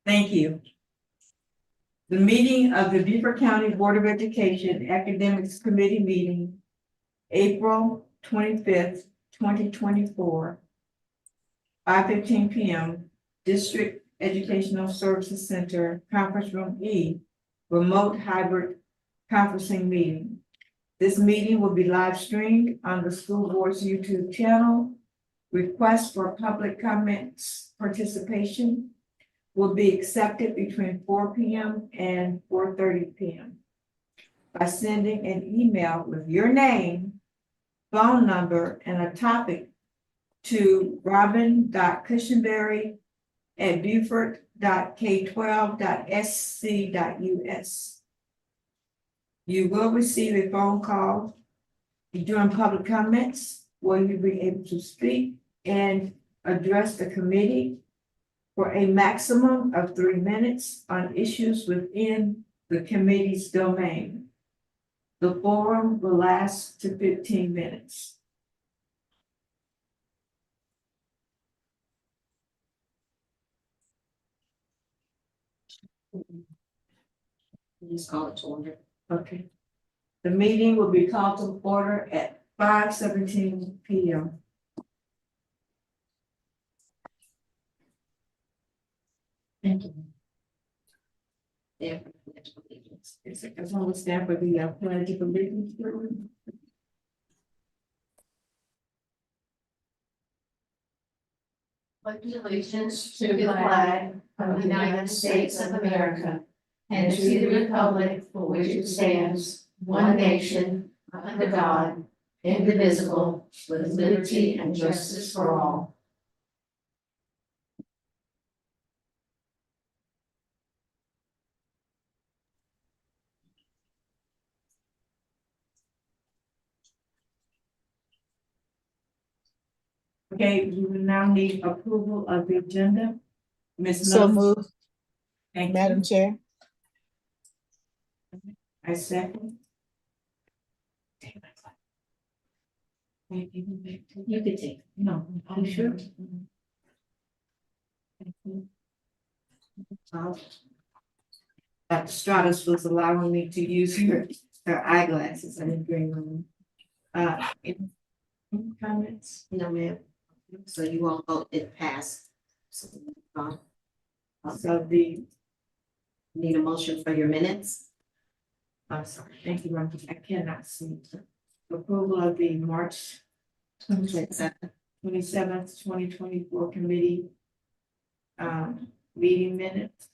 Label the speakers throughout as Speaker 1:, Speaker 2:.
Speaker 1: Thank you. The meeting of the Beaufort County Board of Education Academics Committee meeting, April 25th, 2024, 5:15 p.m., District Educational Services Center, Conference Room E, remote hybrid conferencing meeting. This meeting will be live streamed on the school board's YouTube channel. Requests for public comments participation will be accepted between 4 p.m. and 4:30 p.m. by sending an email with your name, phone number, and a topic to robin.cushionberry@beaufort.k12.sc.us. You will receive a phone call during public comments where you'll be able to speak and address the committee for a maximum of 3 minutes on issues within the committee's domain. The forum will last to 15 minutes.
Speaker 2: Just call it to order.
Speaker 1: Okay. The meeting will be called to order at 5:17 p.m.
Speaker 2: Thank you. There.
Speaker 1: As long as stand for the pledge of allegiance.
Speaker 3: Pledge allegiance to the flag of the United States of America and to the republic for which it stands, one nation, under God, indivisible, with liberty and justice for all.
Speaker 1: Okay, we will now need approval of the agenda. Ms.
Speaker 4: So
Speaker 1: Miller.
Speaker 4: moved,
Speaker 1: Thank you.
Speaker 4: Madam Chair.
Speaker 1: I second.
Speaker 2: You could take.
Speaker 1: No, I'm sure. Stratus was allowing me to use her eyeglasses. I didn't bring them. Any comments?
Speaker 2: No, ma'am. So you all vote it passed. So,
Speaker 1: So the,
Speaker 2: need a motion for your minutes?
Speaker 1: I'm sorry, thank you, Ron. I cannot see. Approval of the March 27th, 2024 committee meeting minutes.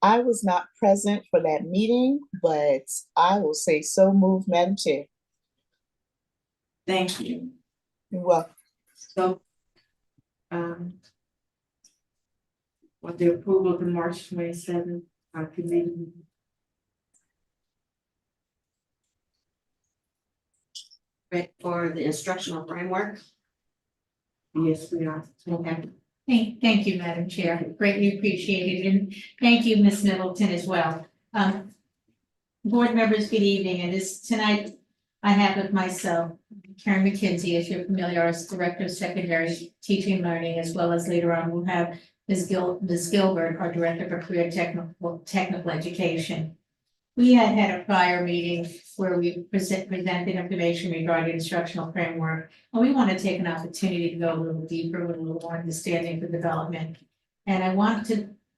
Speaker 4: I was not present for that meeting, but I will say so moved, Madam Chair.
Speaker 1: Thank you.
Speaker 4: You're welcome.
Speaker 1: So, with the approval of the March 27th committee meeting.
Speaker 2: Ready for the instructional framework?
Speaker 1: Yes, we are.
Speaker 2: Okay.
Speaker 3: Thank you, Madam Chair. Greatly appreciated. And thank you, Ms. Middleton, as well. Board members, good evening. And tonight I have with myself Karen McKenzie, as you're familiar, as Director of Secondary Teaching and Learning, as well as later on we'll have Ms. Gilbert, our Director for Career Technical Education. We had a prior meeting where we presented information regarding instructional framework, and we want to take an opportunity to go a little deeper with a little more understanding of the development. And I want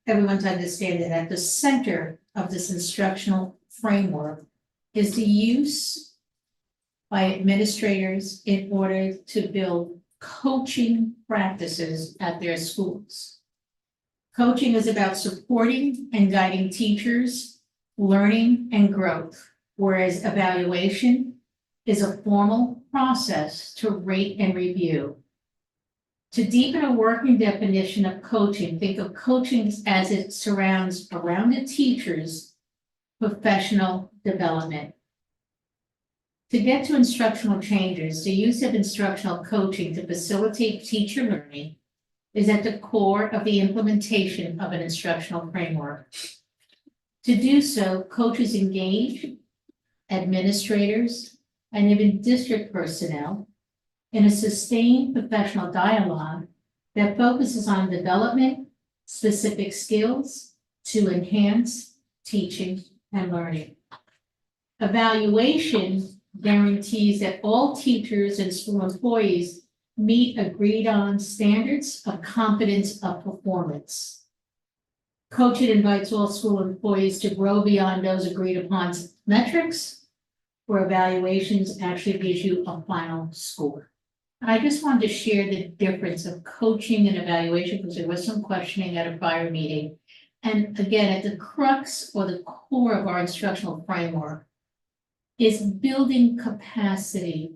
Speaker 3: everyone to understand that at the center of this instructional framework is the use by administrators in order to build coaching practices at their schools. Coaching is about supporting and guiding teachers, learning and growth, whereas evaluation is a formal process to rate and review. To deepen a working definition of coaching, think of coaching as it surrounds around the teacher's professional development. To get to instructional changes, the use of instructional coaching to facilitate teacher learning is at the core of the implementation of an instructional framework. To do so, coaches engage administrators and even district personnel in a sustained professional dialogue that focuses on development, specific skills to enhance teaching and learning. Evaluation guarantees that all teachers and school employees meet agreed-on standards of competence of performance. Coach It invites all school employees to grow beyond those agreed-upon metrics, where evaluations actually gives you a final score. And I just wanted to share the difference of coaching and evaluation, because there was some questioning at a prior meeting. And again, at the crux or the core of our instructional framework is building capacity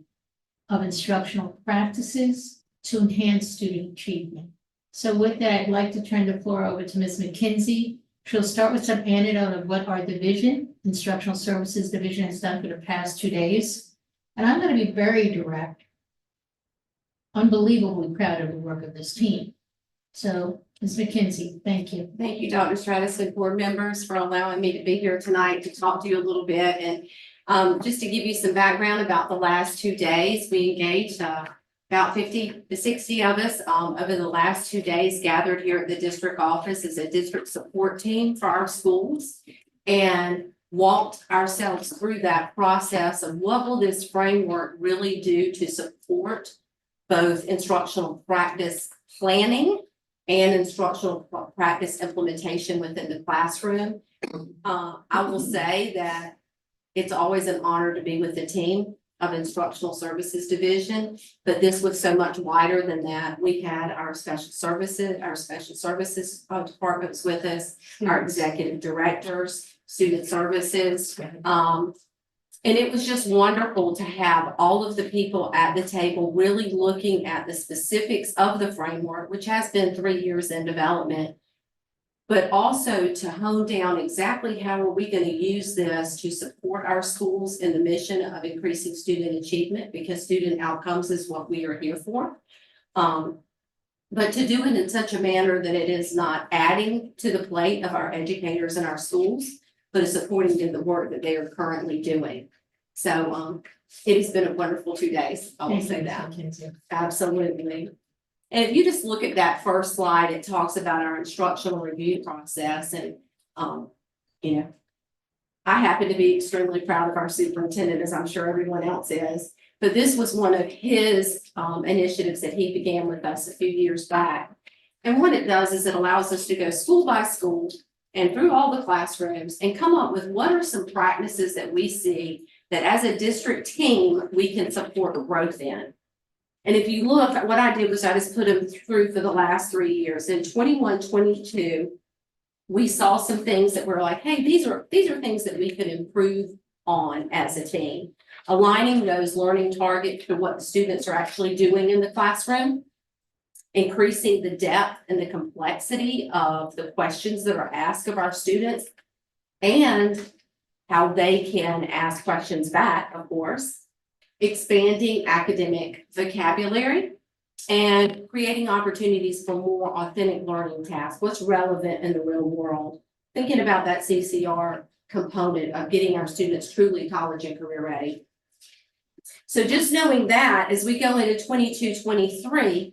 Speaker 3: of instructional practices to enhance student achievement. So with that, I'd like to turn the floor over to Ms. McKinsey. She'll start with some anecdote of what our division, Instructional Services Division, has done for the past 2 days. And I'm going to be very direct. Unbelievably proud of the work of this team. So, Ms. McKinsey, thank you.
Speaker 5: Thank you, Dr. Stratus and board members, for allowing me to be here tonight to talk to you a little bit. And just to give you some background about the last 2 days, we engaged about 50 to 60 of us over the last 2 days, gathered here at the district office as a district support team for our schools, and walked ourselves through that process of what will this framework really do to support both instructional practice planning and instructional practice implementation within the classroom. I will say that it's always an honor to be with the team of Instructional Services Division, but this was so much wider than that. We had our special services departments with us, our executive directors, student services. And it was just wonderful to have all of the people at the table really looking at the specifics of the framework, which has been 3 years in development, but also to hone down exactly how are we going to use this to support our schools in the mission of increasing student achievement, because student outcomes is what we are here for. But to do it in such a manner that it is not adding to the plate of our educators in our schools, but is supporting in the work that they are currently doing. So it has been a wonderful 2 days. I will say that. Absolutely. And if you just look at that first slide, it talks about our instructional review process. And, you know, I happen to be extremely proud of our superintendent, as I'm sure everyone else is. But this was one of his initiatives that he began with us a few years back. And what it does is it allows us to go school by school and through all the classrooms and come up with what are some practices that we see that as a district team, we can support growth in. And if you look at what I did was I just put them through for the last 3 years. In 21-22, we saw some things that were like, hey, these are things that we could improve on as a team. Aligning those learning targets to what the students are actually doing in the classroom, increasing the depth and the complexity of the questions that are asked of our students, and how they can ask questions back, of course, expanding academic vocabulary, and creating opportunities for more authentic learning tasks, what's relevant in the real world. Thinking about that CCR component of getting our students truly college and career ready. So just knowing that as we go into 22-23,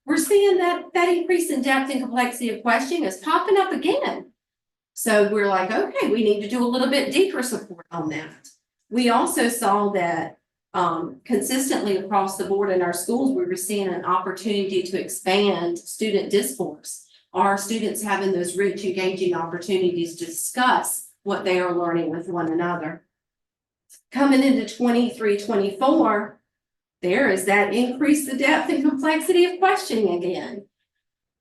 Speaker 5: we're seeing that increase in depth and complexity of questioning is popping up again. So we're like, okay, we need to do a little bit deeper support on that. We also saw that consistently across the board in our schools, we were seeing an opportunity to expand student discourse. Our students having those rich, engaging opportunities to discuss what they are learning with one another. Coming into 23-24, there is that increase the depth and complexity of questioning again.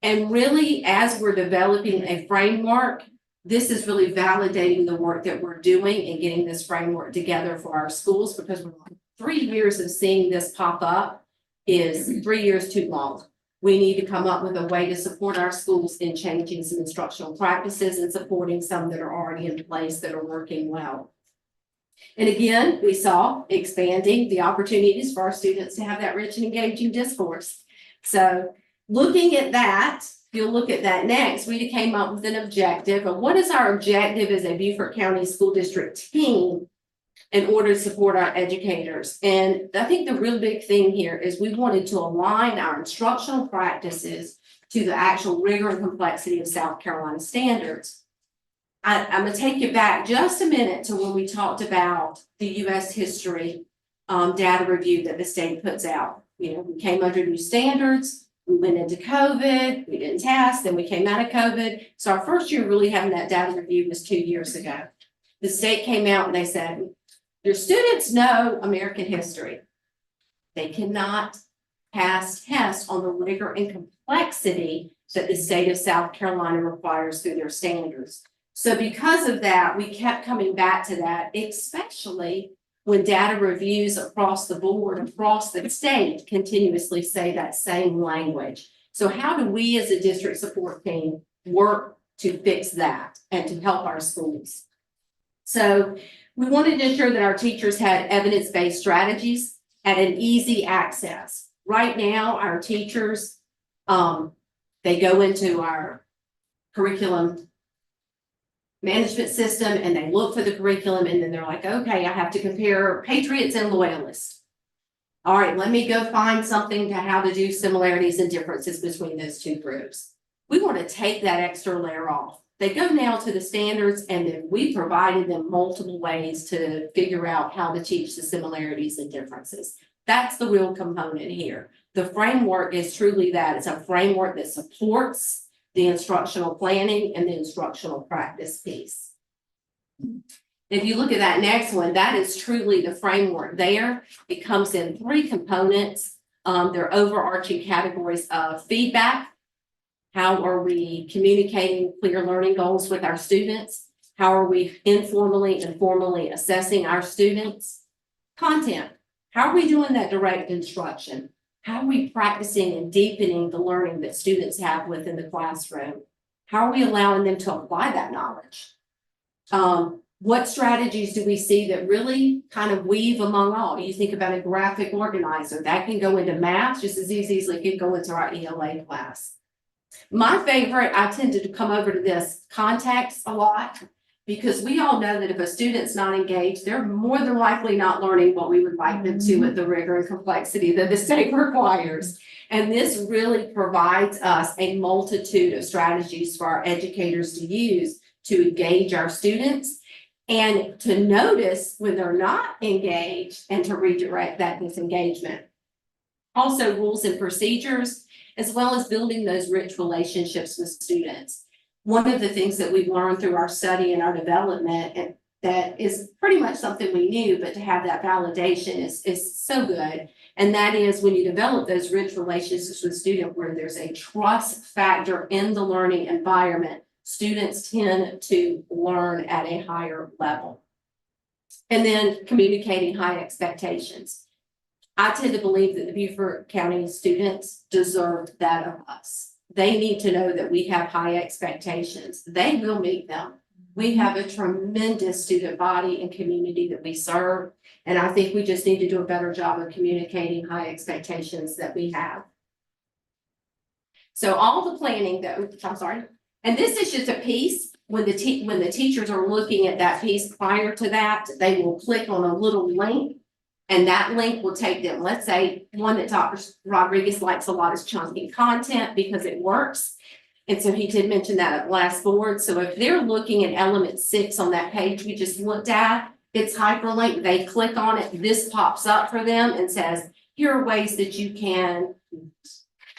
Speaker 5: And really, as we're developing a framework, this is really validating the work that we're doing and getting this framework together for our schools, because we're 3 years of seeing this pop up is 3 years too long. We need to come up with a way to support our schools in changing some instructional practices and supporting some that are already in place that are working well. And again, we saw expanding the opportunities for our students to have that rich and engaging discourse. So looking at that, you'll look at that next, we came up with an objective of what is our objective as a Beaufort County School District team in order to support our educators. And I think the real big thing here is we wanted to align our instructional practices to the actual rigor and complexity of South Carolina standards. I'm gonna take you back just a minute to when we talked about the US history data review that the state puts out. You know, we came under new standards, we went into COVID, we didn't test, then we came out of COVID. So our first year really having that data review was 2 years ago. The state came out and they said, your students know American history. They cannot pass tests on the rigor and complexity that the state of South Carolina requires through their standards. So because of that, we kept coming back to that, especially when data reviews across the board, across the state, continuously say that same language. So how do we as a district support team work to fix that and to help our schools? So we wanted to ensure that our teachers had evidence-based strategies at an easy access. Right now, our teachers, they go into our curriculum management system and they look for the curriculum and then they're like, okay, I have to compare patriots and loyalists. All right, let me go find something to how to do similarities and differences between those two groups. We want to take that extra layer off. They go now to the standards and then we provided them multiple ways to figure out how to teach the similarities and differences. That's the real component here. The framework is truly that. It's a framework that supports the instructional planning and the instructional practice piece. If you look at that next one, that is truly the framework there. It comes in 3 components. They're overarching categories of feedback. How are we communicating clear learning goals with our students? How are we informally and formally assessing our students? Content. How are we doing that direct instruction? How are we practicing and deepening the learning that students have within the classroom? How are we allowing them to apply that knowledge? What strategies do we see that really kind of weave among all? You think about a graphic organizer, that can go into math just as easily as it can go into our ELA class. My favorite, I tended to come over to this context a lot because we all know that if a student's not engaged, they're more than likely not learning what we would like them to at the rigor and complexity that the state requires. And this really provides us a multitude of strategies for our educators to use to engage our students and to notice when they're not engaged and to redirect that disengagement. Also, rules and procedures, as well as building those rich relationships with students. One of the things that we've learned through our study and our development, and that is pretty much something we knew, but to have that validation is so good. And that is when you develop those rich relationships with students where there's a trust factor in the learning environment, students tend to learn at a higher level. And then communicating high expectations. I tend to believe that the Beaufort County students deserve that of us. They need to know that we have high expectations. They will meet them. We have a tremendous student body and community that we serve. And I think we just need to do a better job of communicating high expectations that we have. So all the planning that, I'm sorry, and this is just a piece. When the teachers are looking at that piece prior to that, they will click on a little link. And that link will take them, let's say, one that Dr. Rodriguez likes a lot is chunking content because it works. And so he did mention that at last board. So if they're looking at element 6 on that page we just looked at, it's hyperlinked. They click on it. This pops up for them and says, here are ways that you can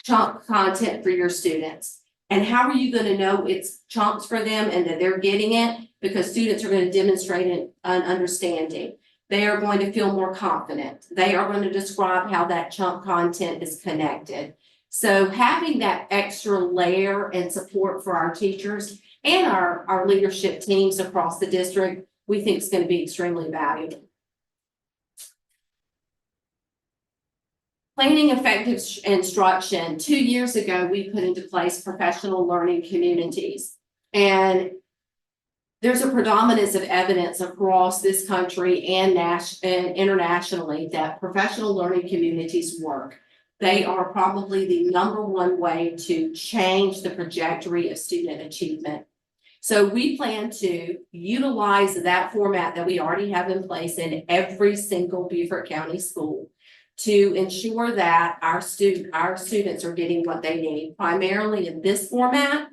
Speaker 5: chunk content for your students. And how are you going to know it's chunks for them and that they're getting it? Because students are going to demonstrate an understanding. They are going to feel more confident. They are going to describe how that chunk content is connected. So having that extra layer and support for our teachers and our leadership teams across the district, we think is going to be extremely valuable. Planning effective instruction. 2 years ago, we put into place professional learning communities. And there's a predominance of evidence across this country and internationally that professional learning communities work. They are probably the #1 way to change the trajectory of student achievement. So we plan to utilize that format that we already have in place in every single Beaufort County school to ensure that our students are getting what they need, primarily in this format,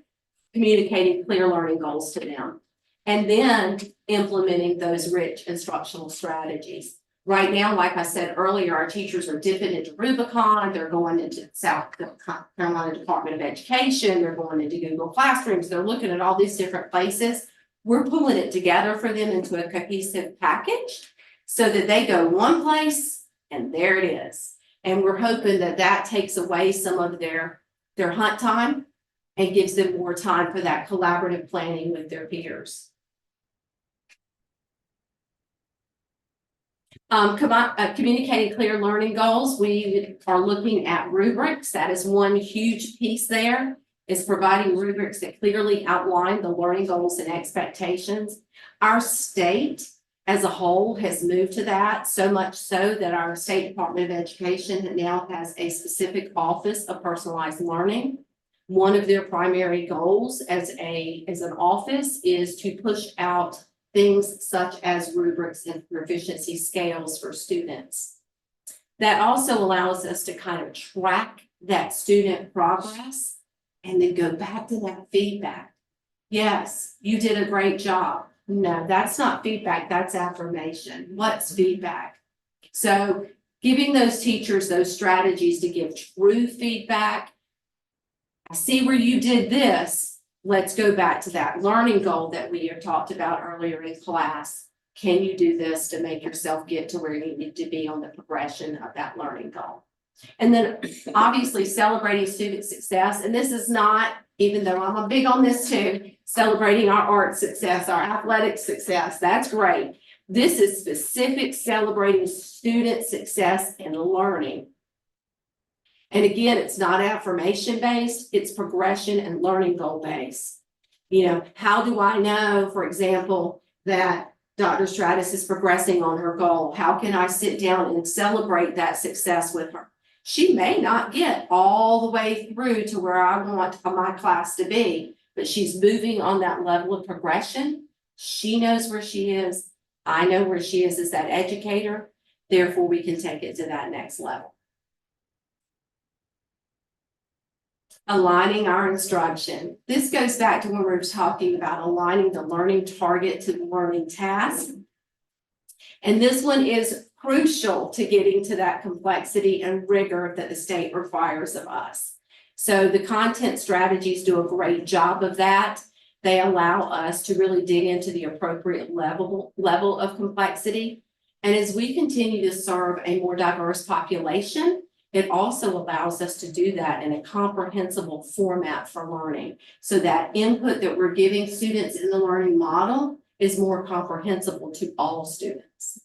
Speaker 5: communicating clear learning goals to them, and then implementing those rich instructional strategies. Right now, like I said earlier, our teachers are dipping into Rubicon, they're going into South Carolina Department of Education, they're going into Google Classrooms, they're looking at all these different places. We're pulling it together for them into a cohesive package so that they go one place and there it is. And we're hoping that that takes away some of their hunt time and gives them more time for that collaborative planning with their peers. Communicating clear learning goals, we are looking at rubrics. That is one huge piece there, is providing rubrics that clearly outline the learning goals and expectations. Our state as a whole has moved to that, so much so that our State Department of Education now has a specific office of personalized learning. One of their primary goals as an office is to push out things such as rubrics and proficiency scales for students. That also allows us to kind of track that student progress and then go back to that feedback. Yes, you did a great job. No, that's not feedback, that's affirmation. What's feedback? So giving those teachers those strategies to give true feedback. I see where you did this. Let's go back to that learning goal that we have talked about earlier in class. Can you do this to make yourself get to where you need to be on the progression of that learning goal? And then obviously celebrating student success. And this is not, even though I'm big on this too, celebrating our art success, our athletic success. That's great. This is specific celebrating student success and learning. And again, it's not affirmation based, it's progression and learning goal based. You know, how do I know, for example, that Dr. Stratus is progressing on her goal? How can I sit down and celebrate that success with her? She may not get all the way through to where I want my class to be, but she's moving on that level of progression. She knows where she is. I know where she is as that educator. Therefore, we can take it to that next level. Aligning our instruction. This goes back to when we were talking about aligning the learning target to the learning task. And this one is crucial to getting to that complexity and rigor that the state requires of us. So the content strategies do a great job of that. They allow us to really dig into the appropriate level of complexity. And as we continue to serve a more diverse population, it also allows us to do that in a comprehensible format for learning. So that input that we're giving students in the learning model is more comprehensible to all students.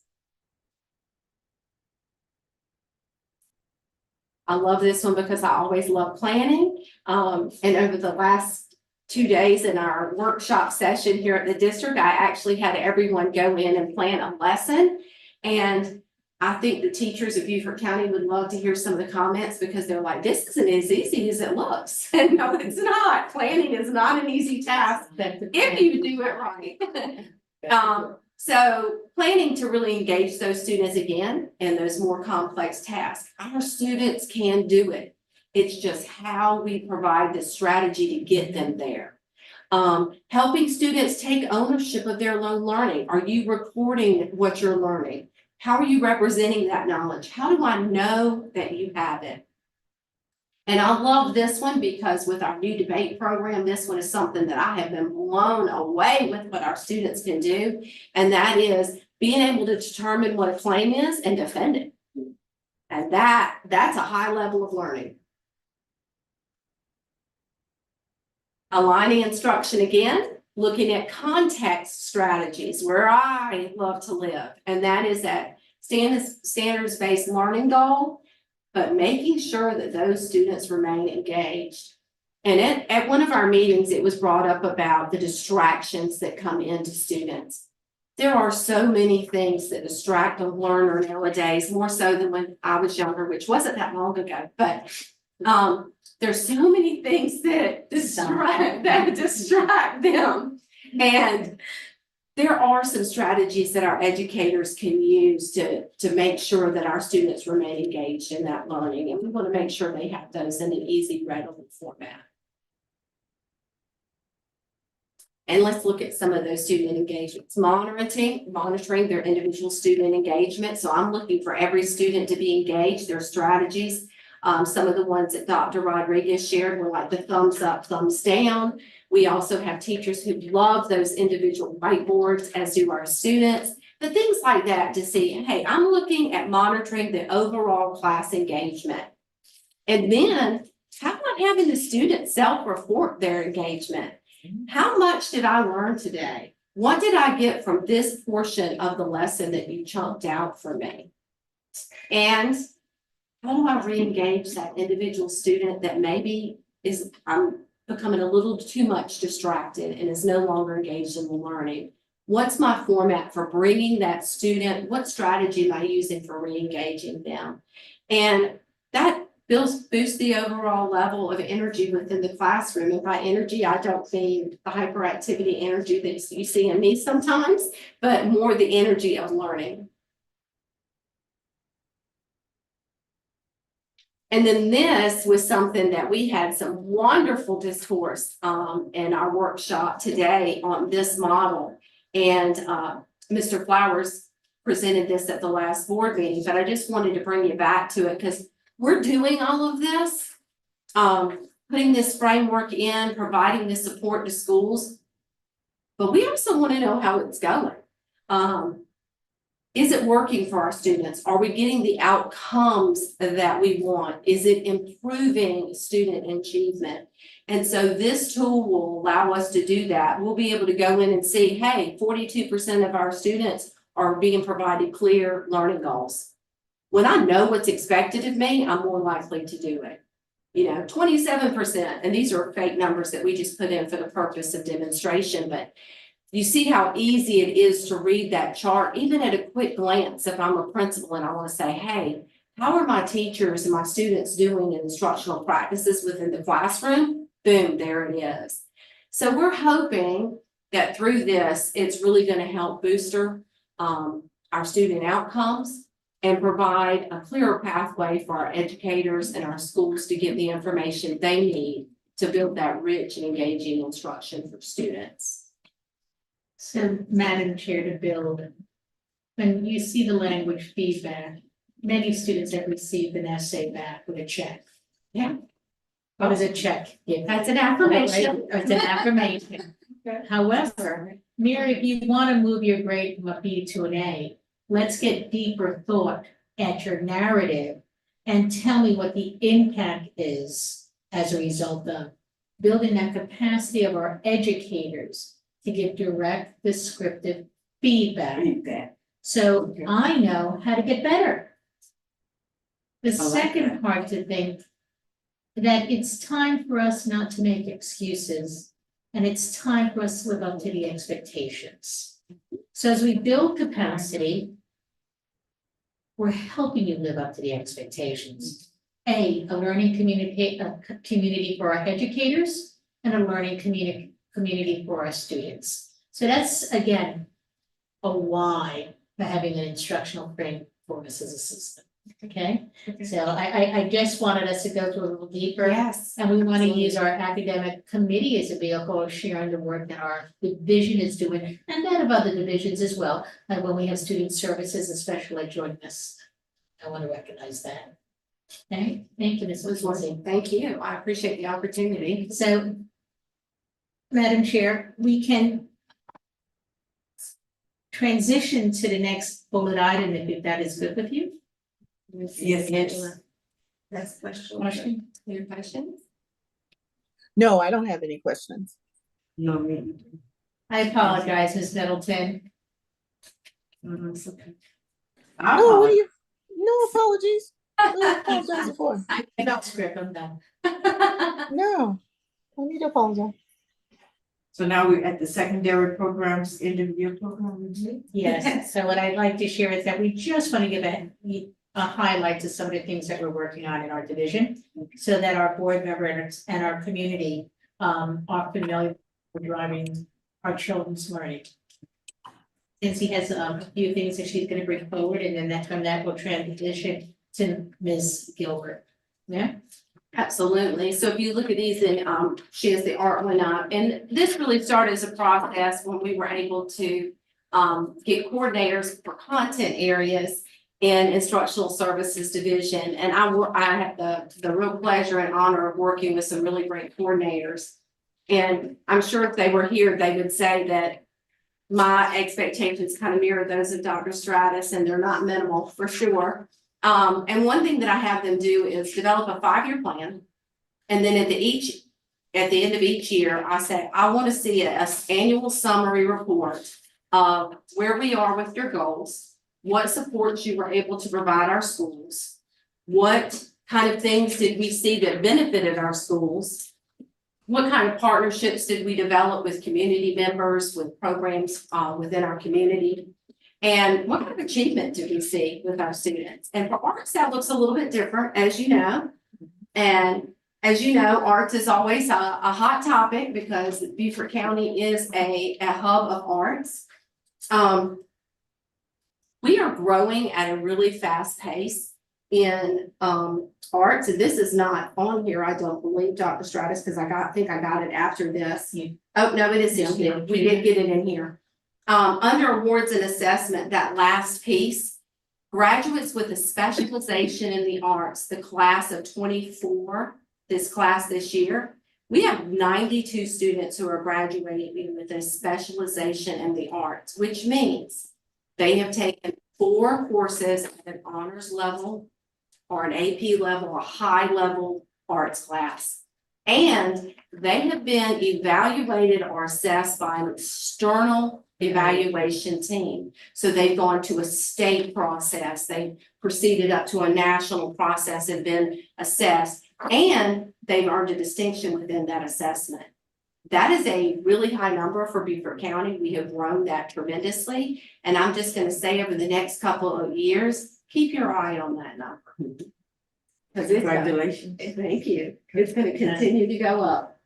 Speaker 5: I love this one because I always love planning. And over the last 2 days in our workshop session here at the district, I actually had everyone go in and plan a lesson. And I think the teachers of Beaufort County would love to hear some of the comments because they're like, this isn't as easy as it looks. And no, it's not. Planning is not an easy task if you do it right. So planning to really engage those students again in those more complex tasks. Our students can do it. It's just how we provide the strategy to get them there. Helping students take ownership of their own learning. Are you recording what you're learning? How are you representing that knowledge? How do I know that you have it? And I love this one because with our new debate program, this one is something that I have been blown away with what our students can do. And that is being able to determine what a claim is and defend it. And that's a high level of learning. Aligning instruction again. Looking at context strategies, where I love to live, and that is that standards-based learning goal, but making sure that those students remain engaged. And at one of our meetings, it was brought up about the distractions that come into students. There are so many things that distract a learner nowadays, more so than when I was younger, which wasn't that long ago, but there's so many things that distract them. And there are some strategies that our educators can use to make sure that our students remain engaged in that learning. And we want to make sure they have those in an easy, readable format. And let's look at some of those student engagements. Monitoring their individual student engagement. So I'm looking for every student to be engaged, their strategies. Some of the ones that Dr. Rodriguez shared were like the thumbs up, thumbs down. We also have teachers who love those individual whiteboards, as do our students. But things like that to see, hey, I'm looking at monitoring the overall class engagement. And then how about having the students self-report their engagement? How much did I learn today? What did I get from this portion of the lesson that you chunked out for me? And how do I re-engage that individual student that maybe I'm becoming a little too much distracted and is no longer engaged in the learning? What's my format for bringing that student? What strategy am I using for re-engaging them? And that boosts the overall level of energy within the classroom. And by energy, I don't mean the hyperactivity energy that you see in me sometimes, but more the energy of learning. And then this was something that we had some wonderful discourse in our workshop today on this model. And Mr. Flowers presented this at the last board meeting, but I just wanted to bring you back to it because we're doing all of this, putting this framework in, providing this support to schools, but we also want to know how it's going. Is it working for our students? Are we getting the outcomes that we want? Is it improving student achievement? And so this tool will allow us to do that. We'll be able to go in and see, hey, 42% of our students are being provided clear learning goals. When I know what's expected of me, I'm more likely to do it. 27%, and these are fake numbers that we just put in for the purpose of demonstration, but you see how easy it is to read that chart, even at a quick glance. If I'm a principal and I want to say, hey, how are my teachers and my students doing in instructional practices within the classroom? Boom, there it is. So we're hoping that through this, it's really going to help booster our student outcomes and provide a clearer pathway for our educators and our schools to get the information they need to build that rich and engaging instruction for students.
Speaker 3: So, Madam Chair, to build, when you see the language feedback, many students have received an essay back with a check.
Speaker 5: Yeah.
Speaker 3: What is a check?
Speaker 5: That's an affirmation.
Speaker 3: It's an affirmation. However, Mary, if you want to move your grade from a B to an A, let's get deeper thought at your narrative and tell me what the impact is as a result of building that capacity of our educators to give direct descriptive feedback. So I know how to get better. The second part to think that it's time for us not to make excuses, and it's time for us to live up to the expectations. So as we build capacity, we're helping you live up to the expectations. A learning community for our educators and a learning community for our students. So that's, again, a why for having an instructional frame for us as a system. Okay, so I just wanted us to go through a little deeper.
Speaker 5: Yes.
Speaker 3: And we want to use our academic committee as a vehicle of sharing the work that our division is doing, and that of other divisions as well. Like when we have student services and special ed joining us, I want to recognize that. Okay, thank you, Ms. Lindsay.
Speaker 5: Thank you. I appreciate the opportunity.
Speaker 3: So, Madam Chair, we can transition to the next bullet item if that is good with you.
Speaker 1: Yes.
Speaker 5: Angela. Next question.
Speaker 3: Question?
Speaker 5: Any questions?
Speaker 4: No, I don't have any questions.
Speaker 1: No, me.
Speaker 3: I apologize, Ms. Middleton.
Speaker 4: Oh, what are you? No apologies. What are you apologizing for?
Speaker 3: Not script, I'm done.
Speaker 4: No, I need to apologize.
Speaker 1: So now we're at the secondary programs, end of year program review.
Speaker 3: Yes, so what I'd like to share is that we just want to give a highlight to some of the things that we're working on in our division, so that our board members and our community are familiar with driving our children's learning. since he has a few things that she's gonna bring forward, and then from that will transition to Ms. Gilbert. Yeah?
Speaker 5: Absolutely. So if you look at these, and she has the art one up, and this really started as a process when we were able to get coordinators for content areas in instructional services division. And I had the real pleasure and honor of working with some really great coordinators. And I'm sure if they were here, they would say that my expectations kind of mirror those of Dr. Stratus, and they're not minimal for sure. And one thing that I have them do is develop a 5-year plan. And then at the end of each year, I say, I want to see a annual summary report of where we are with your goals, what supports you were able to provide our schools, what kind of things did we see that benefited our schools, what kind of partnerships did we develop with community members, with programs within our community? And what kind of achievement do we see with our students? And for arts, that looks a little bit different, as you know. And as you know, arts is always a hot topic because Beaufort County is a hub of arts. We are growing at a really fast pace in arts, and this is not on here, I don't believe, Dr. Stratus, because I think I got it after this.
Speaker 3: Yeah.
Speaker 5: Oh, no, it is in here. We did get it in here. Under awards and assessment, that last piece, graduates with a specialization in the arts, the class of 24, this class this year, we have 92 students who are graduating with a specialization in the arts, which means they have taken 4 courses at an honors level or an AP level, a high level arts class. And they have been evaluated or assessed by an external evaluation team. So they've gone to a state process, they proceeded up to a national process and been assessed, and they've earned a distinction within that assessment. That is a really high number for Beaufort County. We have grown that tremendously. And I'm just going to say over the next couple of years, keep your eye on that number.
Speaker 1: Congratulations.
Speaker 5: Thank you. It's going to continue to go up.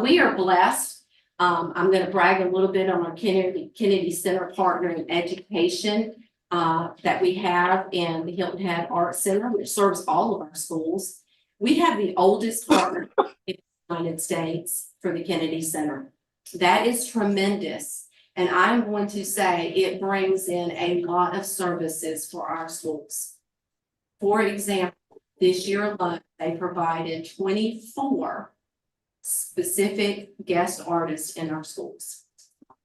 Speaker 5: We are blessed. I'm going to brag a little bit on our Kennedy Center partner in education that we have in the Hilton Head Art Center, which serves all of our schools. We have the oldest partner in the United States for the Kennedy Center. That is tremendous. And I'm going to say it brings in a lot of services for our schools. For example, this year alone, they provided 24 specific guest artists in our schools.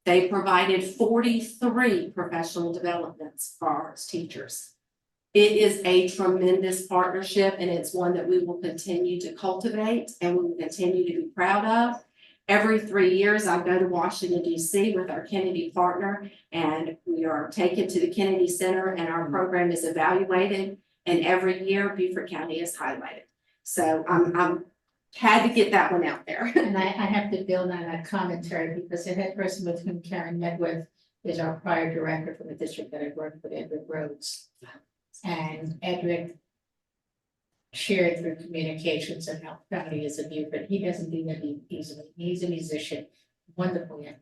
Speaker 5: They provided 43 professional developments for our teachers. It is a tremendous partnership, and it's one that we will continue to cultivate and we will continue to be proud of. Every 3 years, I go to Washington, D.C. with our Kennedy partner, and we are taken to the Kennedy Center, and our program is evaluated. And every year, Beaufort County is highlighted. So I'm had to get that one out there.
Speaker 3: And I have to build on that commentary because the head person with whom Karen met with is our prior director from the district that I worked with, Edric Rhodes. And Edric shared through communications and how proud he is of you, but he doesn't do that easily. He's a musician, wonderful young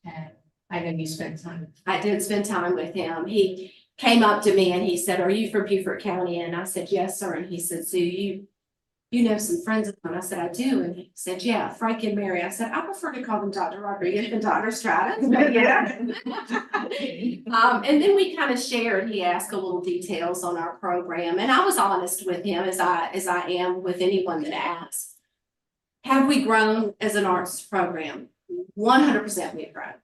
Speaker 3: man. And I know you spent time.
Speaker 5: I did spend time with him. He came up to me and he said, "Are you from Beaufort County?" And I said, "Yes, sir." And he said, "So you know some friends of mine?" I said, "I do." And he said, "Yeah, Frank and Mary." I said, "I prefer to call them Dr. Rodriguez and Dr. Stratus." But yeah. And then we kind of shared, he asked a little details on our program, and I was honest with him as I am with anyone that asks. Have we grown as an arts program? 100% we've grown.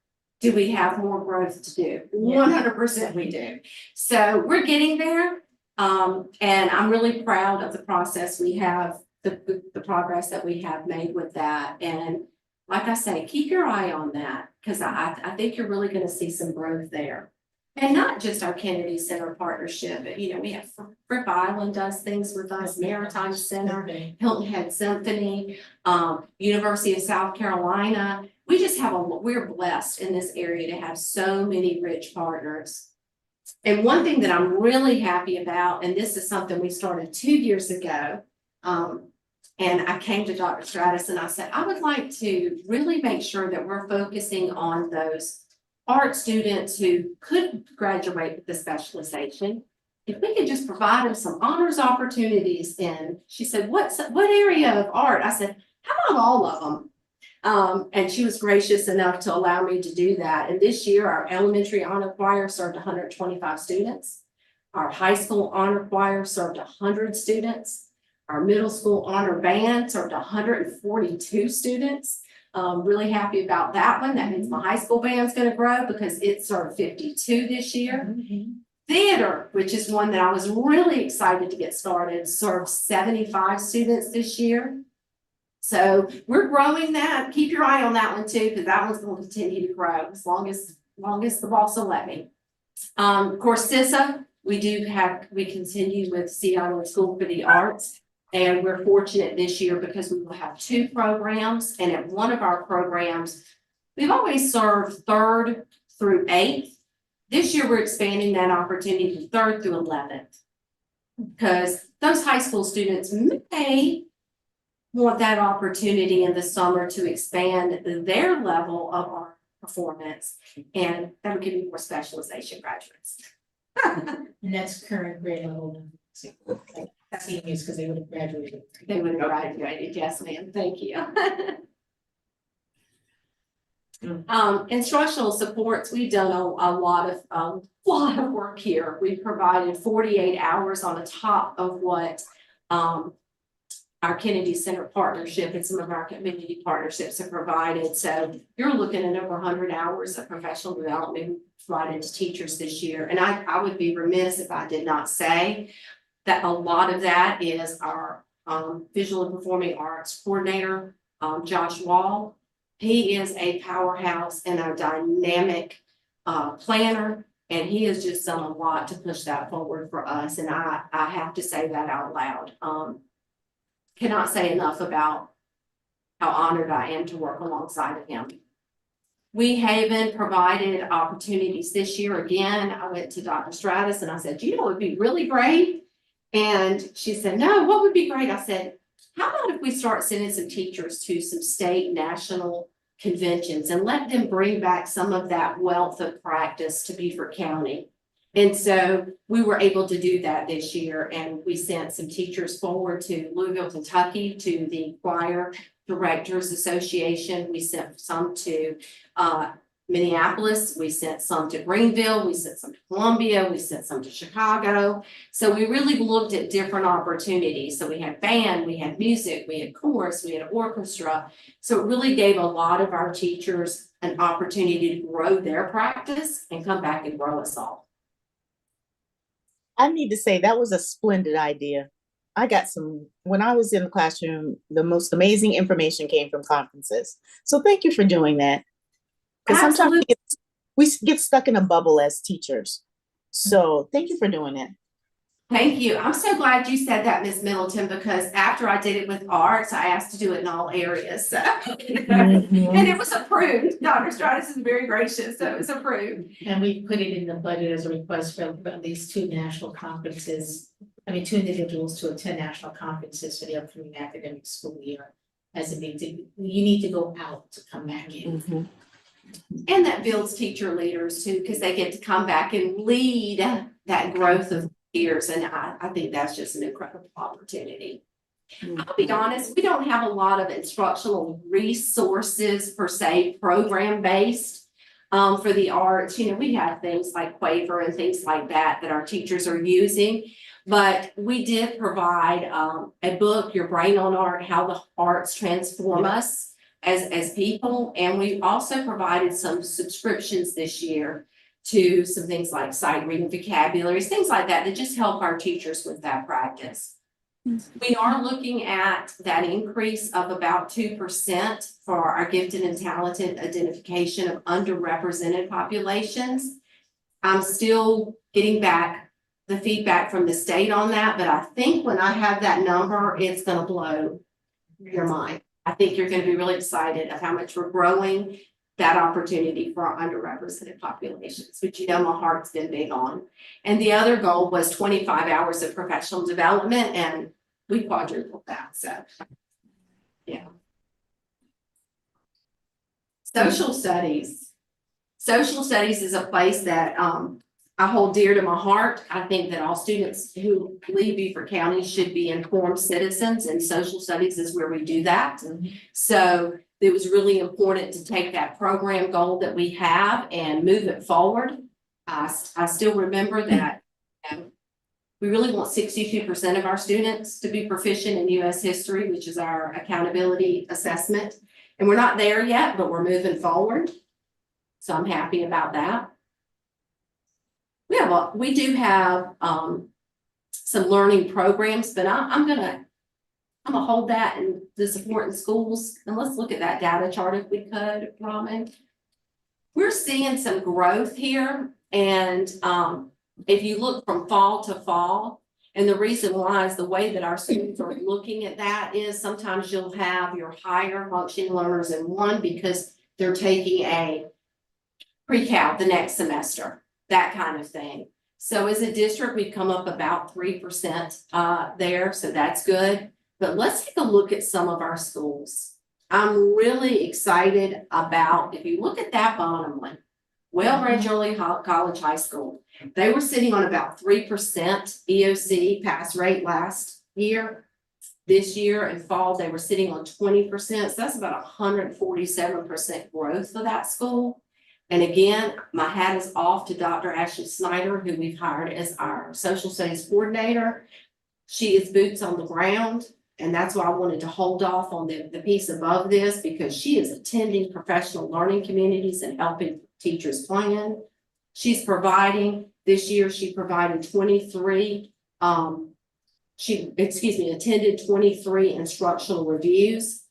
Speaker 5: Do we have more growth to do? 100% we do. So we're getting there. And I'm really proud of the process we have, the progress that we have made with that. And like I say, keep your eye on that, because I think you're really going to see some growth there. And not just our Kennedy Center partnership, but we have Fripp Island does things with us, Maritime Center, Hilton Head Symphony, University of South Carolina. We just have we're blessed in this area to have so many rich partners. And one thing that I'm really happy about, and this is something we started 2 years ago, and I came to Dr. Stratus and I said, I would like to really make sure that we're focusing on those art students who could graduate with the specialization, if we could just provide them some honors opportunities in, she said, what area of art? I said, how about all of them? And she was gracious enough to allow me to do that. And this year, our elementary honor choir served 125 students. Our high school honor choir served 100 students. Our middle school honor band served 142 students. Really happy about that one. That means my high school band's going to grow because it served 52 this year. Theater, which is one that I was really excited to get started, served 75 students this year. So we're growing that. Keep your eye on that one too, because that one's going to continue to grow as long as the boss will let me. Of course, CISA, we continue with Seattle School for the Arts. And we're fortunate this year because we will have 2 programs. And at one of our programs, we've always served 3rd through 8th. This year, we're expanding that opportunity to 3rd through 11th. Because those high school students may want that opportunity in the summer to expand their level of art performance. And that would give you more specialization graduates.
Speaker 3: And that's current grade level. Seniors, because they would have graduated.
Speaker 5: They would have graduated, yes, ma'am, thank you. Instructional supports, we've done a lot of work here. We've provided 48 hours on the top of what our Kennedy Center partnership and some of our community partnerships have provided. So you're looking at over 100 hours of professional development provided to teachers this year. And I would be remiss if I did not say that a lot of that is our visual and performing arts coordinator, Josh Wall. He is a powerhouse and a dynamic planner, and he has just done a lot to push that forward for us. And I have to say that out loud. Cannot say enough about how honored I am to work alongside of him. We Haven provided opportunities this year. Again, I went to Dr. Stratus and I said, you know, it would be really great. And she said, no, what would be great? I said, how about if we start sending some teachers to some state national conventions and let them bring back some of that wealth of practice to Beaufort County? And so we were able to do that this year, and we sent some teachers forward to Louisville, Kentucky, to the Choir Directors Association. We sent some to Minneapolis, we sent some to Greenville, we sent some to Columbia, we sent some to Chicago. So we really looked at different opportunities. So we had band, we had music, we had chorus, we had orchestra. So it really gave a lot of our teachers an opportunity to grow their practice and come back and grow us all.
Speaker 4: I need to say that was a splendid idea. When I was in the classroom, the most amazing information came from conferences. So thank you for doing that. Because sometimes we get stuck in a bubble as teachers. So thank you for doing that.
Speaker 5: Thank you. I'm so glad you said that, Ms. Middleton, because after I did it with arts, I asked to do it in all areas. So. And it was approved. Dr. Stratus is very gracious, so it was approved.
Speaker 3: And we put it in the budget as a request for at least 2 national conferences. 2 individuals to attend national conferences for the upcoming academic school year. You need to go out to come back in.
Speaker 5: And that builds teacher leaders too, because they get to come back and lead that growth of years. And I think that's just an incredible opportunity. I'll be honest, we don't have a lot of instructional resources per se, program based for the arts. You know, we have things like Quaver and things like that our teachers are using. But we did provide a book, Your Brain on Art, How the Arts Transform Us as people. And we also provided some subscriptions this year to some things like sight reading vocabularies, things like that just help our teachers with that practice. We are looking at that increase of about 2% for our gifted and talented identification of underrepresented populations. I'm still getting back the feedback from the state on that, but I think when I have that number, it's going to blow your mind. I think you're going to be really excited of how much we're growing that opportunity for our underrepresented populations, which you know my heart's been big on. And the other goal was 25 hours of professional development, and we quadrupled that. So, yeah. Social studies. Social studies is a place that I hold dear to my heart. I think that all students who leave Beaufort County should be informed citizens, and social studies is where we do that. So it was really important to take that program goal that we have and move it forward. I still remember that we really want 62% of our students to be proficient in US history, which is our accountability assessment. And we're not there yet, but we're moving forward. So I'm happy about that. We do have some learning programs, but I'm gonna hold that in the support in schools. And let's look at that data chart if we could, Raman. We're seeing some growth here, and if you look from fall to fall, and the reason why is the way that our students are looking at that is sometimes you'll have your higher functioning learners in one because they're taking a pre-cal the next semester, that kind of thing. So as a district, we've come up about 3% there, so that's good. But let's take a look at some of our schools. I'm really excited about, if you look at that bottom one, Well-Ranch Early College High School, they were sitting on about 3% EOC pass rate last year. This year in fall, they were sitting on 20%, so that's about 147% growth for that school. And again, my hat is off to Dr. Ashley Snyder, who we've hired as our social studies coordinator. She is boots on the ground, and that's why I wanted to hold off on the piece above this, because she is attending professional learning communities and helping teachers plan. She's providing, this year she provided 23, attended 23 instructional reviews.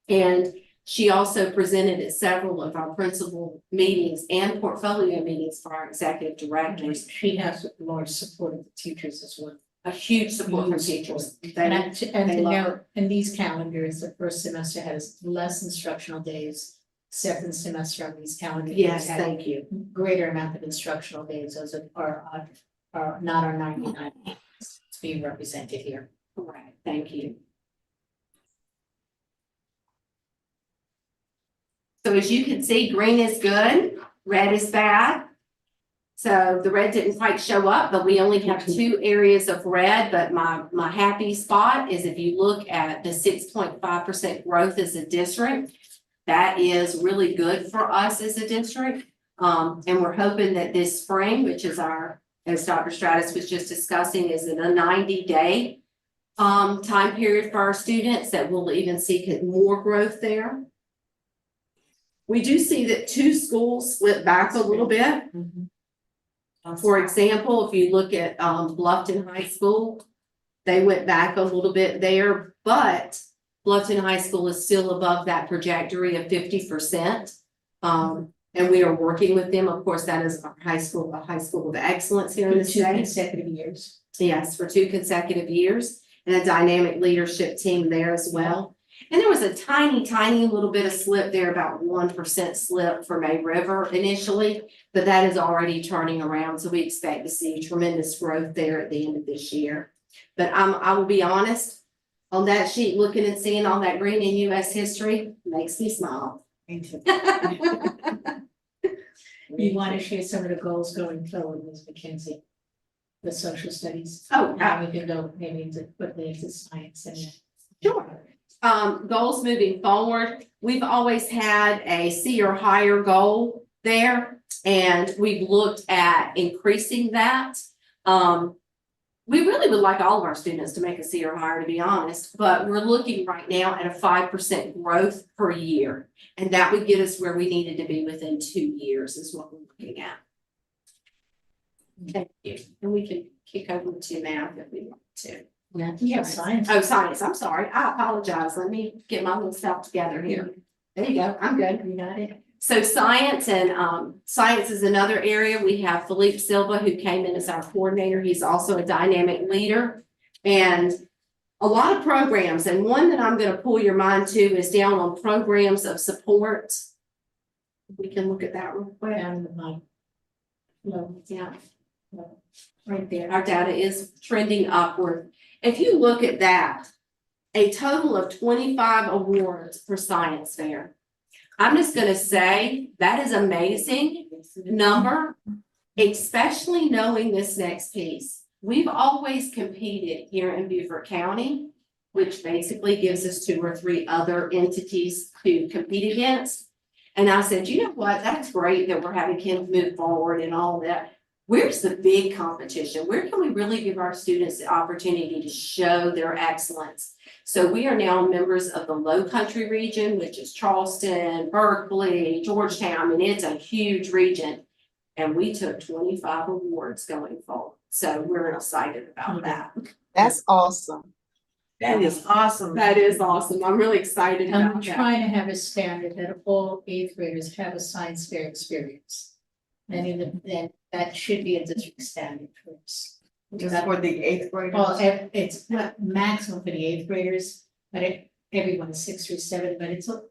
Speaker 5: And she also presented at several of our principal meetings and portfolio meetings for our executive directors.
Speaker 3: She has large support of the teachers as well.
Speaker 5: A huge support from teachers.
Speaker 3: And
Speaker 5: They
Speaker 3: to
Speaker 5: love
Speaker 3: note, in these calendars, the first semester has less instructional days. Second semester on these calendars.
Speaker 5: yes,
Speaker 3: had
Speaker 5: thank you.
Speaker 3: greater amount of instructional days, those are not our 99. It's being represented here.
Speaker 5: Correct, thank you. So as you can see, green is good, red is bad. So the red didn't quite show up, but we only have 2 areas of red. But my happy spot is if you look at the 6.5% growth as a district, that is really good for us as a district. And we're hoping that this spring, which is our, as Dr. Stratus was just discussing, is in a 90-day time period for our students, that we'll even see more growth there. We do see that 2 schools split back a little bit. For example, if you look at Bluffton High School, they went back a little bit there, but Bluffton High School is still above that trajectory of 50%. And we are working with them. Of course, that is our high school, a high school of excellence here in the
Speaker 3: For 2
Speaker 5: state.
Speaker 3: consecutive years.
Speaker 5: Yes, for 2 consecutive years, and a dynamic leadership team there as well. And there was a tiny little bit of slip there, about 1% slip for May River initially, but that is already turning around. So we expect to see tremendous growth there at the end of this year. But I will be honest, on that sheet, looking and seeing all that green in US history makes me smile.
Speaker 3: You want to share some of the goals going forward, Ms. McKenzie? The social studies?
Speaker 5: Oh,
Speaker 3: Now we can go maybe quickly into science and.
Speaker 5: Sure. Goals moving forward, we've always had a C or higher goal there, and we've looked at increasing that. We really would like all of our students to make a C or higher, to be honest, but we're looking right now at a 5% growth per year. And that would get us where we needed to be within 2 years is what we're looking at. Thank you. And we can kick over to math if we want to.
Speaker 3: We have science.
Speaker 5: Oh, science, I'm sorry. I apologize. Let me get my little stuff together here. There you go. I'm good.
Speaker 3: You got it?
Speaker 5: So science science is another area. We have Philippe Silva, who came in as our coordinator. He's also a dynamic leader, and a lot of programs. And one that I'm going to pull your mind to is down on programs of support. We can look at that real quick.
Speaker 3: Down the line. No,
Speaker 5: Yeah.
Speaker 3: no, right there.
Speaker 5: Our data is trending upward. If you look at that, a total of 25 awards for science fair. I'm just gonna say, that is amazing number, especially knowing this next piece. We've always competed here in Beaufort County, which basically gives us 2 or 3 other entities to compete against. And I said, you know what, that's great that we're having kids move forward and all that. Where's the big competition? Where can we really give our students the opportunity to show their excellence? So we are now members of the Low Country region, which is Charleston, Berkeley, Georgetown. I mean, it's a huge region. And we took 25 awards going forward. So we're excited about that.
Speaker 4: That's awesome.
Speaker 1: That is awesome.
Speaker 5: That is awesome. I'm really excited
Speaker 3: And we're
Speaker 5: about that.
Speaker 3: trying to have a standard that all eighth graders have a science fair experience. And then that should be a district standard for us.
Speaker 1: Just for the 8th graders.
Speaker 3: Well, it's not maximum for the eighth graders, but everyone is 6 through 7, but it's a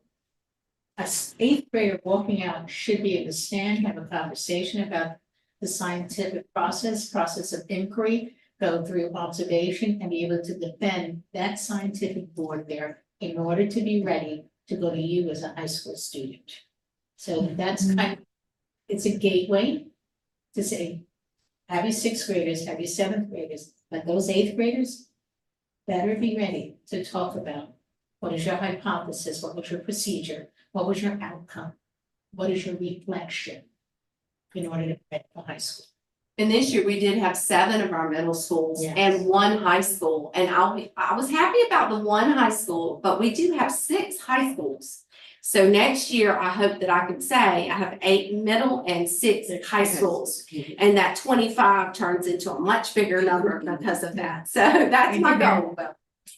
Speaker 3: eighth grader walking out should be able to stand, have a conversation about the scientific process of inquiry, go through observation and be able to defend that scientific board there in order to be ready to go to you as a high school student. So that's kind of, it's a gateway to say, have your 6th graders, have your 7th graders, but those 8th graders better be ready to talk about what is your hypothesis, what was your procedure, what was your outcome, what is your reflection in order to get to high school.
Speaker 5: And this year we did have 7 of our middle schools
Speaker 3: Yes.
Speaker 5: and 1 high school. And I was happy about the 1 high school, but we do have 6 high schools. So next year, I hope that I could say I have 8 middle and 6 high schools. And that 25 turns into a much bigger number because of that. So that's my goal.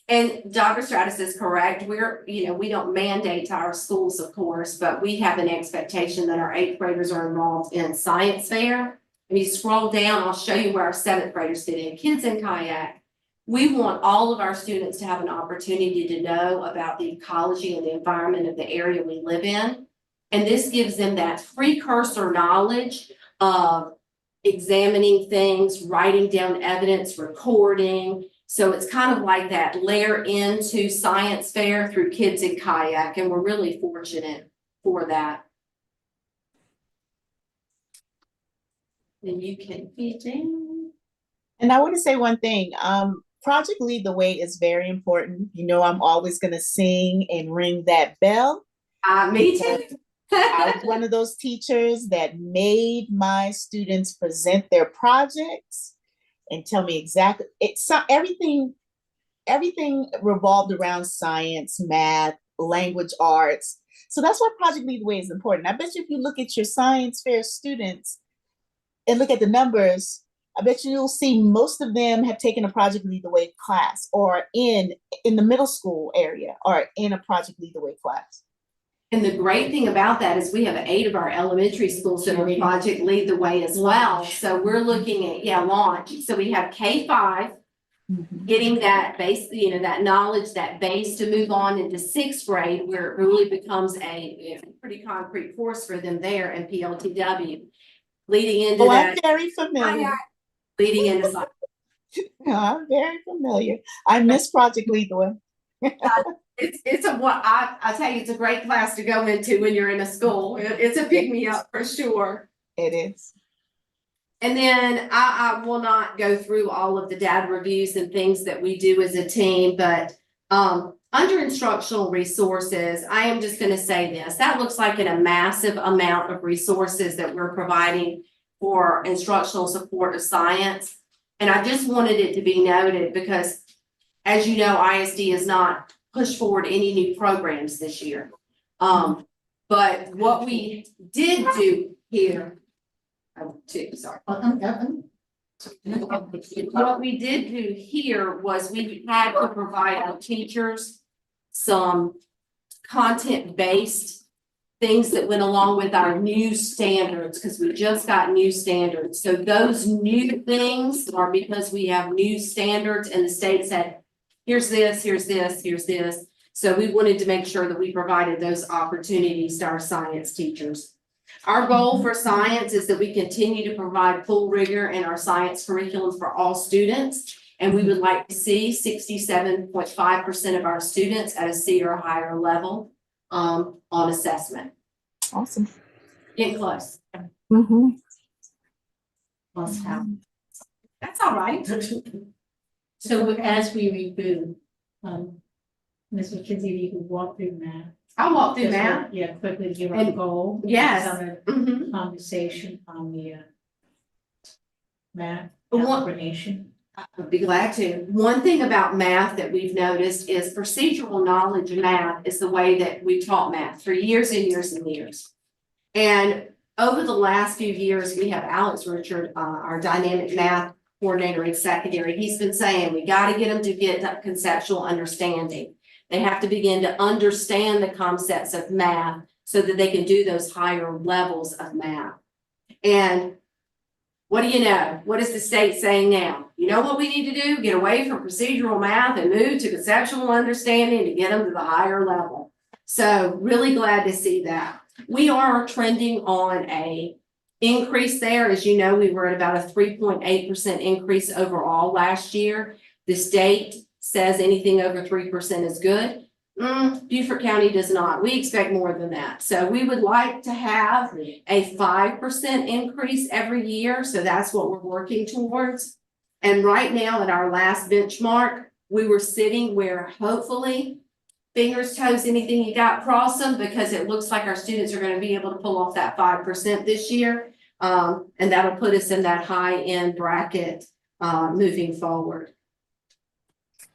Speaker 5: And Dr. Stratus is correct. We don't mandate to our schools, of course, but we have an expectation that our 8th graders are involved in science fair. If you scroll down, I'll show you where our 7th graders did in Kids in Kayak. We want all of our students to have an opportunity to know about the ecology and the environment of the area we live in. And this gives them that precursor knowledge of examining things, writing down evidence, recording. So it's kind of like that layer into science fair through Kids in Kayak, and we're really fortunate for that. And you can be down.
Speaker 4: And I want to say one thing. Project Lead the Way is very important. You know, I'm always going to sing and ring that bell.
Speaker 5: Me too.
Speaker 4: I was one of those teachers that made my students present their projects and tell me exactly. Everything revolved around science, math, language arts. So that's why Project Lead the Way is important. I bet you if you look at your science fair students and look at the numbers, I bet you'll see most of them have taken a Project Lead the Way class or in the middle school area or in a Project Lead the Way class.
Speaker 5: And the great thing about that is we have 8 of our elementary schools that are Project Lead the Way as well. So we're looking at, launch. So we have K-5, getting that base, that knowledge, that base to move on into 6th grade, where it really becomes a pretty concrete course for them there in PLTW. Leading into
Speaker 4: I'm very familiar.
Speaker 5: Leading into science.
Speaker 4: I'm very familiar. I miss Project Lead the Way.
Speaker 5: I tell you, it's a great class to go into when you're in a school. It's a pick me up for sure.
Speaker 4: It is.
Speaker 5: And then I will not go through all of the data reviews and things that we do as a team, but under instructional resources, I am just going to say this. That looks like a massive amount of resources that we're providing for instructional support of science. And I just wanted it to be noted because, as you know, ISD has not pushed forward any new programs this year. But what we did do here, what we did do here was we had to provide our teachers some content-based things that went along with our new standards, because we just got new standards. So those new things are because we have new standards and the state said, here's this, here's this, here's this. So we wanted to make sure that we provided those opportunities to our science teachers. Our goal for science is that we continue to provide full rigor in our science curriculum for all students. And we would like to see 67.5% of our students at a C or higher level. on assessment.
Speaker 4: Awesome.
Speaker 5: Getting close.
Speaker 4: Mhm.
Speaker 5: Must have. That's all right.
Speaker 3: So as we reboot, Ms. McKenzie, you can walk through math.
Speaker 5: I'll walk through
Speaker 3: Just
Speaker 5: that.
Speaker 3: Yeah, quickly give our
Speaker 5: And-
Speaker 3: goal.
Speaker 5: yes.
Speaker 3: Some of
Speaker 5: Mhm.
Speaker 3: the conversation on the math
Speaker 5: One-
Speaker 3: coordination.
Speaker 5: I'd be glad to. One thing about math that we've noticed is procedural knowledge in math is the way that we taught math for years and years and years. And over the last few years, we have Alex Richard, our dynamic math coordinator in secondary. He's been saying, we gotta get them to get that conceptual understanding. They have to begin to understand the concepts of math so that they can do those higher levels of math. And what do you know? What is the state saying now? You know what we need to do? Get away from procedural math and move to conceptual understanding to get them to the higher level. So really glad to see that. We are trending on a increase there. As you know, we were at about a 3.8% increase overall last year. The state says anything over 3% is good. Beaufort County does not. We expect more than that. So we would like to have a 5% increase every year. So that's what we're working towards. And right now at our last benchmark, we were sitting where hopefully, fingers, toes, anything you got, cross them, because it looks like our students are going to be able to pull off that 5% this year. And that'll put us in that high end bracket moving forward.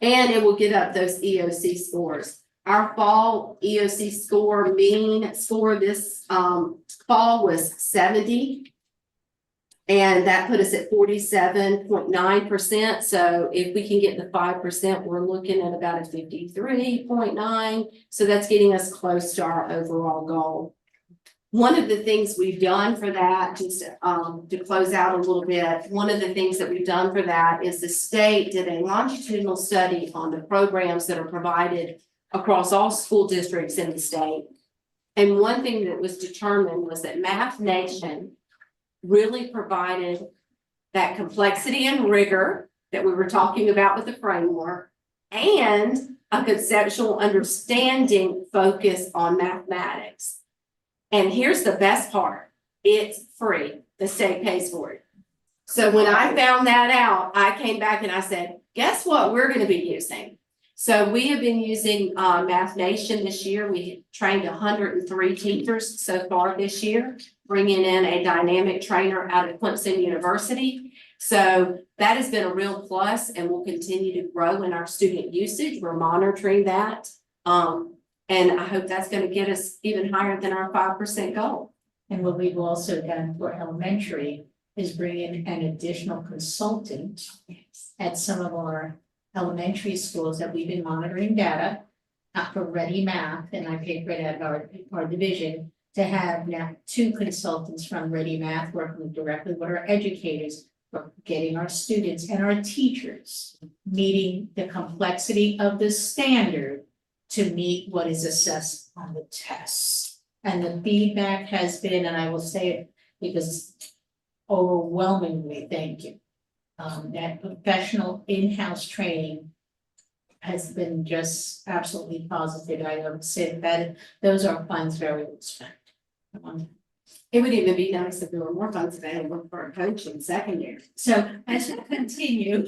Speaker 5: And it will get up those EOC scores. Our fall EOC score, mean score this fall was 70. And that put us at 47.9%. So if we can get the 5%, we're looking at about a 53.9. So that's getting us close to our overall goal. One of the things we've done for that, just to close out a little bit, one of the things that we've done for that is the state did a longitudinal study on the programs that are provided across all school districts in the state. And one thing that was determined was that Math Nation really provided that complexity and rigor that we were talking about with the framework and a conceptual understanding focus on mathematics. And here's the best part, it's free, the state pays for it. So when I found that out, I came back and I said, guess what we're gonna be using? So we have been using Math Nation this year. We trained 103 teachers so far this year, bringing in a dynamic trainer out of Clemson University. So that has been a real plus and will continue to grow in our student usage. We're monitoring that. And I hope that's going to get us even higher than our 5% goal.
Speaker 3: And what we've also done for elementary is bring in an additional consultant at some of our elementary schools that we've been monitoring data for Ready Math, and I paid for that our division to have now 2 consultants from Ready Math working directly with our educators for getting our students and our teachers meeting the complexity of the standard to meet what is assessed on the tests. And the feedback has been, and I will say it because overwhelmingly, thank you. That professional in-house training has been just absolutely positive. I would say that those are funds very well spent.
Speaker 5: It would even be nice if there were more funds available for a coach in secondary.
Speaker 3: So I should continue.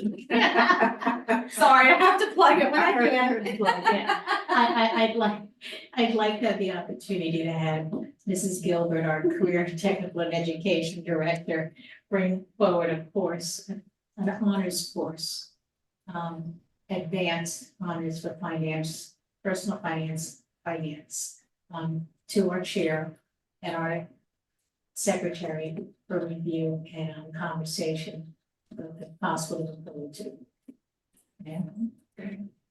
Speaker 5: Sorry, I have to plug it when I can.
Speaker 3: I'd like to have the opportunity to have Mrs. Gilbert, our career technical and education director, bring forward a course, an honors course. Advanced honors for finance, personal finance, to our chair and our secretary for review and conversation, if possible, to. Yeah.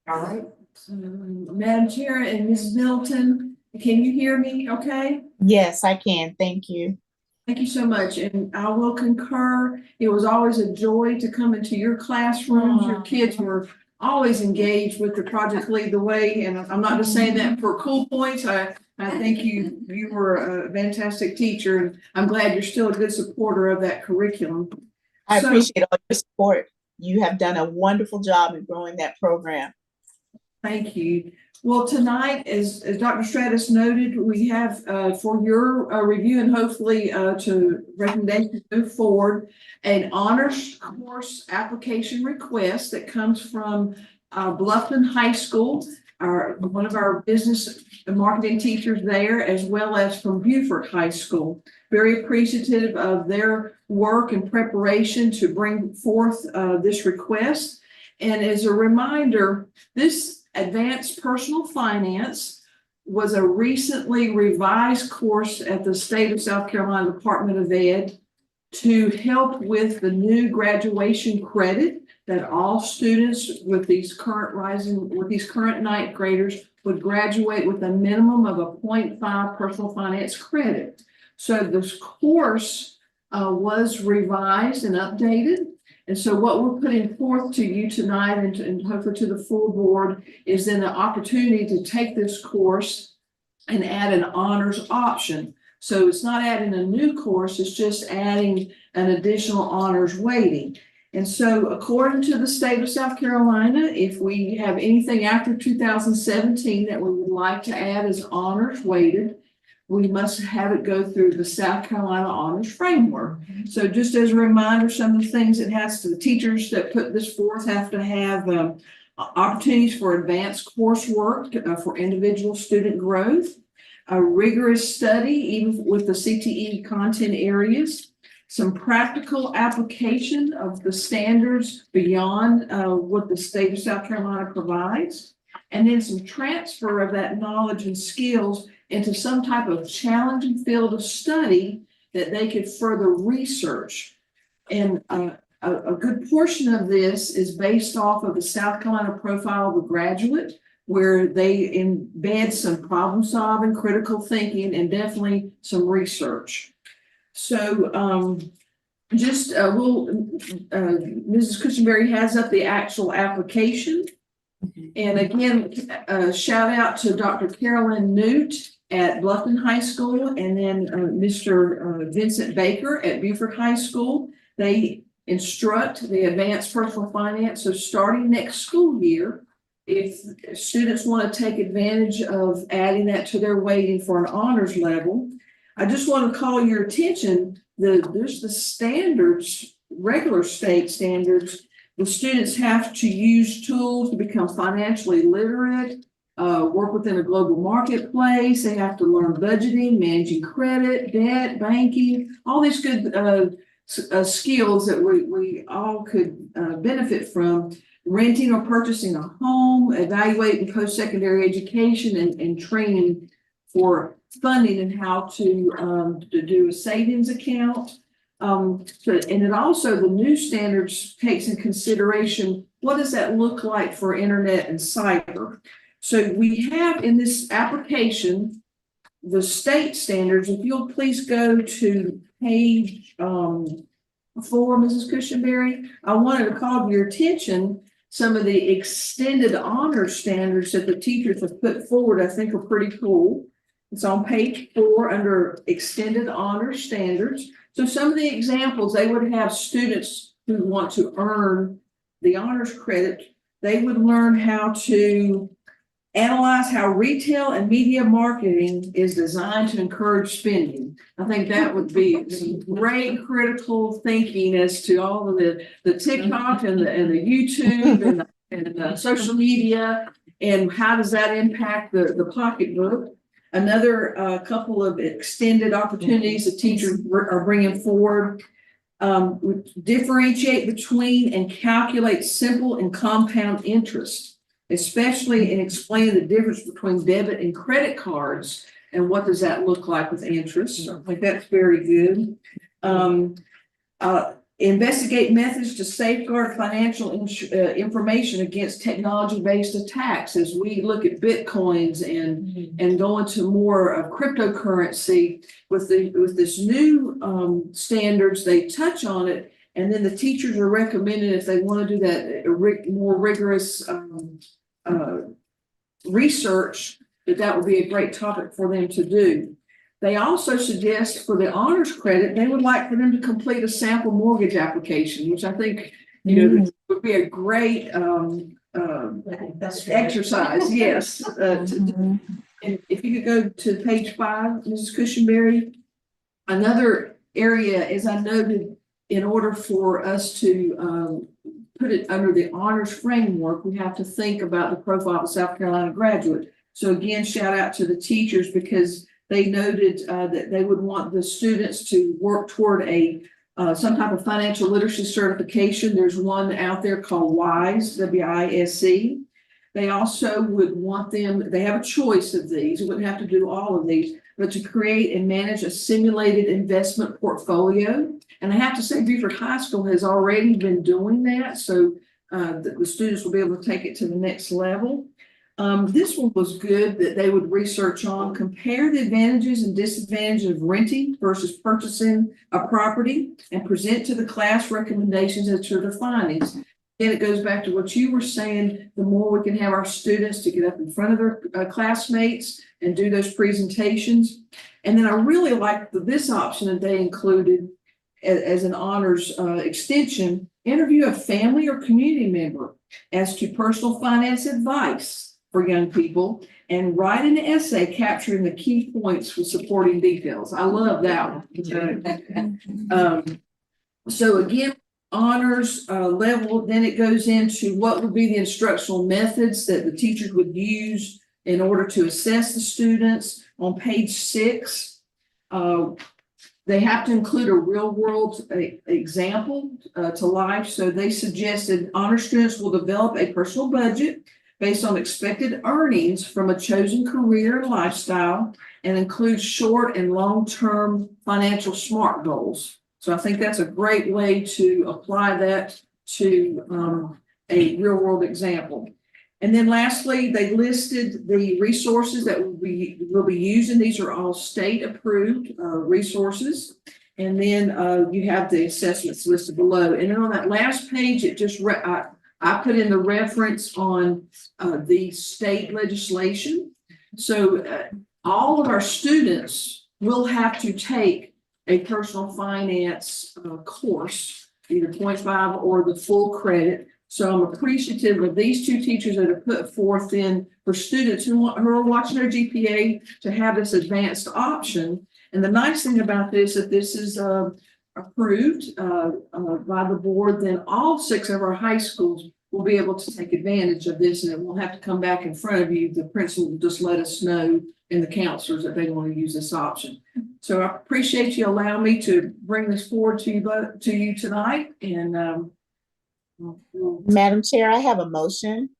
Speaker 1: All right. Madam Chair and Mrs. Middleton, can you hear me okay?
Speaker 4: Yes, I can. Thank you.
Speaker 1: Thank you so much, and I will concur. It was always a joy to come into your classrooms. Your kids were always engaged with the Project Lead the Way, and I'm not just saying that for cool points. I think you were a fantastic teacher, and I'm glad you're still a good supporter of that curriculum.
Speaker 4: I
Speaker 1: So-
Speaker 4: appreciate all your support. You have done a wonderful job in growing that program.
Speaker 1: Thank you. Well, tonight, as Dr. Stratus noted, we have for your review and hopefully to recommendation to move forward, an honors course application request that comes from Bluffton High School, one of our business and marketing teachers there, as well as from Beaufort High School. Very appreciative of their work and preparation to bring forth this request. And as a reminder, this Advanced Personal Finance was a recently revised course at the State of South Carolina Department of Ed to help with the new graduation credit that all students with these current ninth graders would graduate with a minimum of a 0.5 personal finance credit. So this course was revised and updated. And so what we're putting forth to you tonight and hopefully to the full board is then the opportunity to take this course and add an honors option. So it's not adding a new course, it's just adding an additional honors weighting. And so according to the state of South Carolina, if we have anything after 2017 that we would like to add as honors weighted, we must have it go through the South Carolina Honors Framework. So just as a reminder, some of the things the teachers that put this forth have to have opportunities for advanced coursework for individual student growth, a rigorous study, even with the CTE content areas, some practical application of the standards beyond what the state of South Carolina provides, and then some transfer of that knowledge and skills into some type of challenging field of study that they could further research. And a good portion of this is based off of the South Carolina Profile of a Graduate, where they embed some problem solving, critical thinking, and definitely some research. So Mrs. Cushionberry has up the actual application. And again, shout out to Dr. Carolyn Newt at Bluffton High School, and then Mr. Vincent Baker at Beaufort High School. They instruct the advanced personal finance. So starting next school year, if students want to take advantage of adding that to their weighting for an honors level, I just want to call your attention, there's the standards, regular state standards. The students have to use tools to become financially literate, work within a global marketplace. They have to learn budgeting, managing credit, debt, banking, all these good skills that we all could benefit from. Renting or purchasing a home, evaluating post-secondary education, and training for funding and how to do a savings account. And it also, the new standards takes in consideration, what does that look like for internet and cyber? So we have in this application, the state standards. If you'll please go to page 4, Mrs. Cushionberry, I wanted to call to your attention some of the extended honor standards that the teachers have put forward. I think are pretty cool. It's on page 4 under extended honor standards. So some of the examples, they would have students who want to earn the honors credit. They would learn how to analyze how retail and media marketing is designed to encourage spending. I think that would be some great critical thinking as to all of the TikTok and the YouTube and the social media, and how does that impact the pocketbook. Another couple of extended opportunities the teachers are bringing forward. Differentiate between and calculate simple and compound interest, especially in explaining the difference between debit and credit cards and what does that look like with interest. I think that's very good. Investigate methods to safeguard financial information against technology-based attacks as we look at Bitcoins and go into more of cryptocurrency. With this new standards, they touch on it, and then the teachers are recommended, if they want to do that more rigorous research, that would be a great topic for them to do. They also suggest for the honors credit, they would like for them to complete a sample mortgage application, which I think would be a great exercise, yes. And if you could go to page 5, Mrs. Cushenberry. Another area, as I noted, in order for us to put it under the honors framework, we have to think about the profile of a South Carolina graduate. So again, shout out to the teachers because they noted that they would want the students to work toward some type of financial literacy certification. There's one out there called WISE, W-I-S-E. They also would want them, they have a choice of these, you wouldn't have to do all of these, but to create and manage a simulated investment portfolio. And I have to say, Beaufort High School has already been doing that, so the students will be able to take it to the next level. This one was good that they would research on, compare the advantages and disadvantages of renting versus purchasing a property and present to the class recommendations as to their findings. And it goes back to what you were saying, the more we can have our students to get up in front of their classmates and do those presentations. And then I really liked this option that they included as an honors extension, interview a family or community member as to personal finance advice for young people and write an essay capturing the key points with supporting details. I love that one. So again, honors level, then it goes into what would be the instructional methods that the teachers would use in order to assess the students. On page 6, they have to include a real world example to life. So they suggested honor students will develop a personal budget based on expected earnings from a chosen career and lifestyle and include short and long-term financial SMART goals. So I think that's a great way to apply that to a real world example. And then lastly, they listed the resources that will be using. These are all state approved resources. And then you have the assessments listed below. And then on that last page, it just I put in the reference on the state legislation. So all of our students will have to take a personal finance course, either 0.5 or the full credit. So I'm appreciative of these two teachers that have put forth in for students who are watching their GPA to have this advanced option. And the nice thing about this, if this is approved by the board, then all 6 of our high schools will be able to take advantage of this, and it won't have to come back in front of you. The principal will just let us know, and the counselors, that they want to use this option. So I appreciate you allowing me to bring this forward to you tonight. And
Speaker 4: Madam Chair, I have a motion.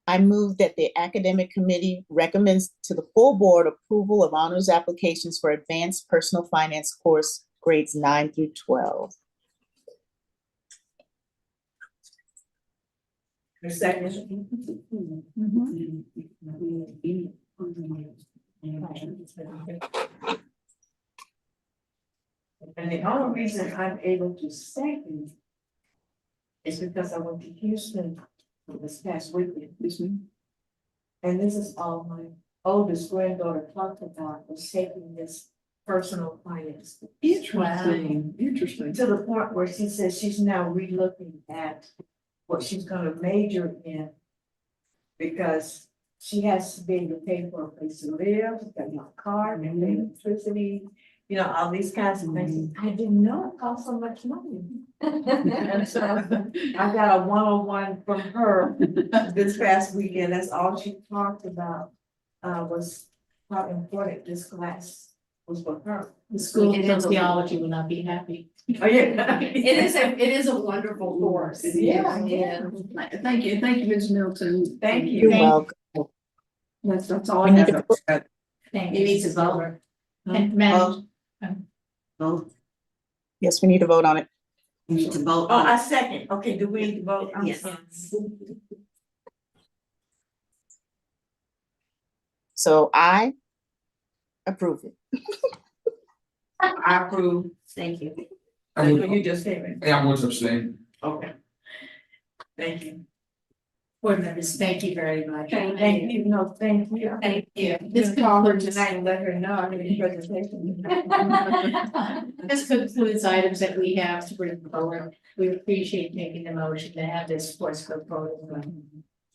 Speaker 4: I move that the academic committee recommends to the full board approval of honors applications for advanced personal finance course grades 9 through 12.
Speaker 1: the second. And the only reason I'm able to second is because I went to Houston this past weekend. And this is all my oldest granddaughter talked about, was taking this personal finance. Interesting, interesting.
Speaker 6: To the point where she says she's now relooking at what she's gonna major in. Because she has to be able to pay for a place to live, got a car, and electricity, you know, all these kinds of things. I didn't know it cost so much money. And so I got a one-on-one from her this past weekend. That's all she talked about, was how important this class was for her.
Speaker 3: The school
Speaker 5: It is a-
Speaker 3: sociology will not be happy.
Speaker 6: Oh, yeah.
Speaker 5: It is a wonderful course.
Speaker 6: Yeah.
Speaker 5: And
Speaker 1: Thank you, Ms. Milton.
Speaker 6: Thank you.
Speaker 4: You're
Speaker 3: Thank-
Speaker 4: welcome.
Speaker 1: That's all I
Speaker 4: We need
Speaker 1: have.
Speaker 4: to
Speaker 3: Thank
Speaker 5: You need to vote.
Speaker 3: And Madam,
Speaker 2: Vote.
Speaker 4: Yes, we need to vote on it.
Speaker 2: You need to vote
Speaker 6: Oh,
Speaker 2: on
Speaker 6: I
Speaker 2: it.
Speaker 6: second. Okay, do we need to vote? I'm
Speaker 2: Yes.
Speaker 6: sorry.
Speaker 4: So I approve it.
Speaker 6: I approve.
Speaker 2: Thank you.
Speaker 6: That's what you just said.
Speaker 7: Yeah, I'm going to abstain.
Speaker 6: Okay. Thank you.
Speaker 3: Board members, thank you very much.
Speaker 6: Thank you, no, thank you.
Speaker 3: Thank you.
Speaker 6: Just call her tonight and let her know I'm in the presentation.
Speaker 3: This concludes items that we have to bring forward. We appreciate making the motion to have this course go forward.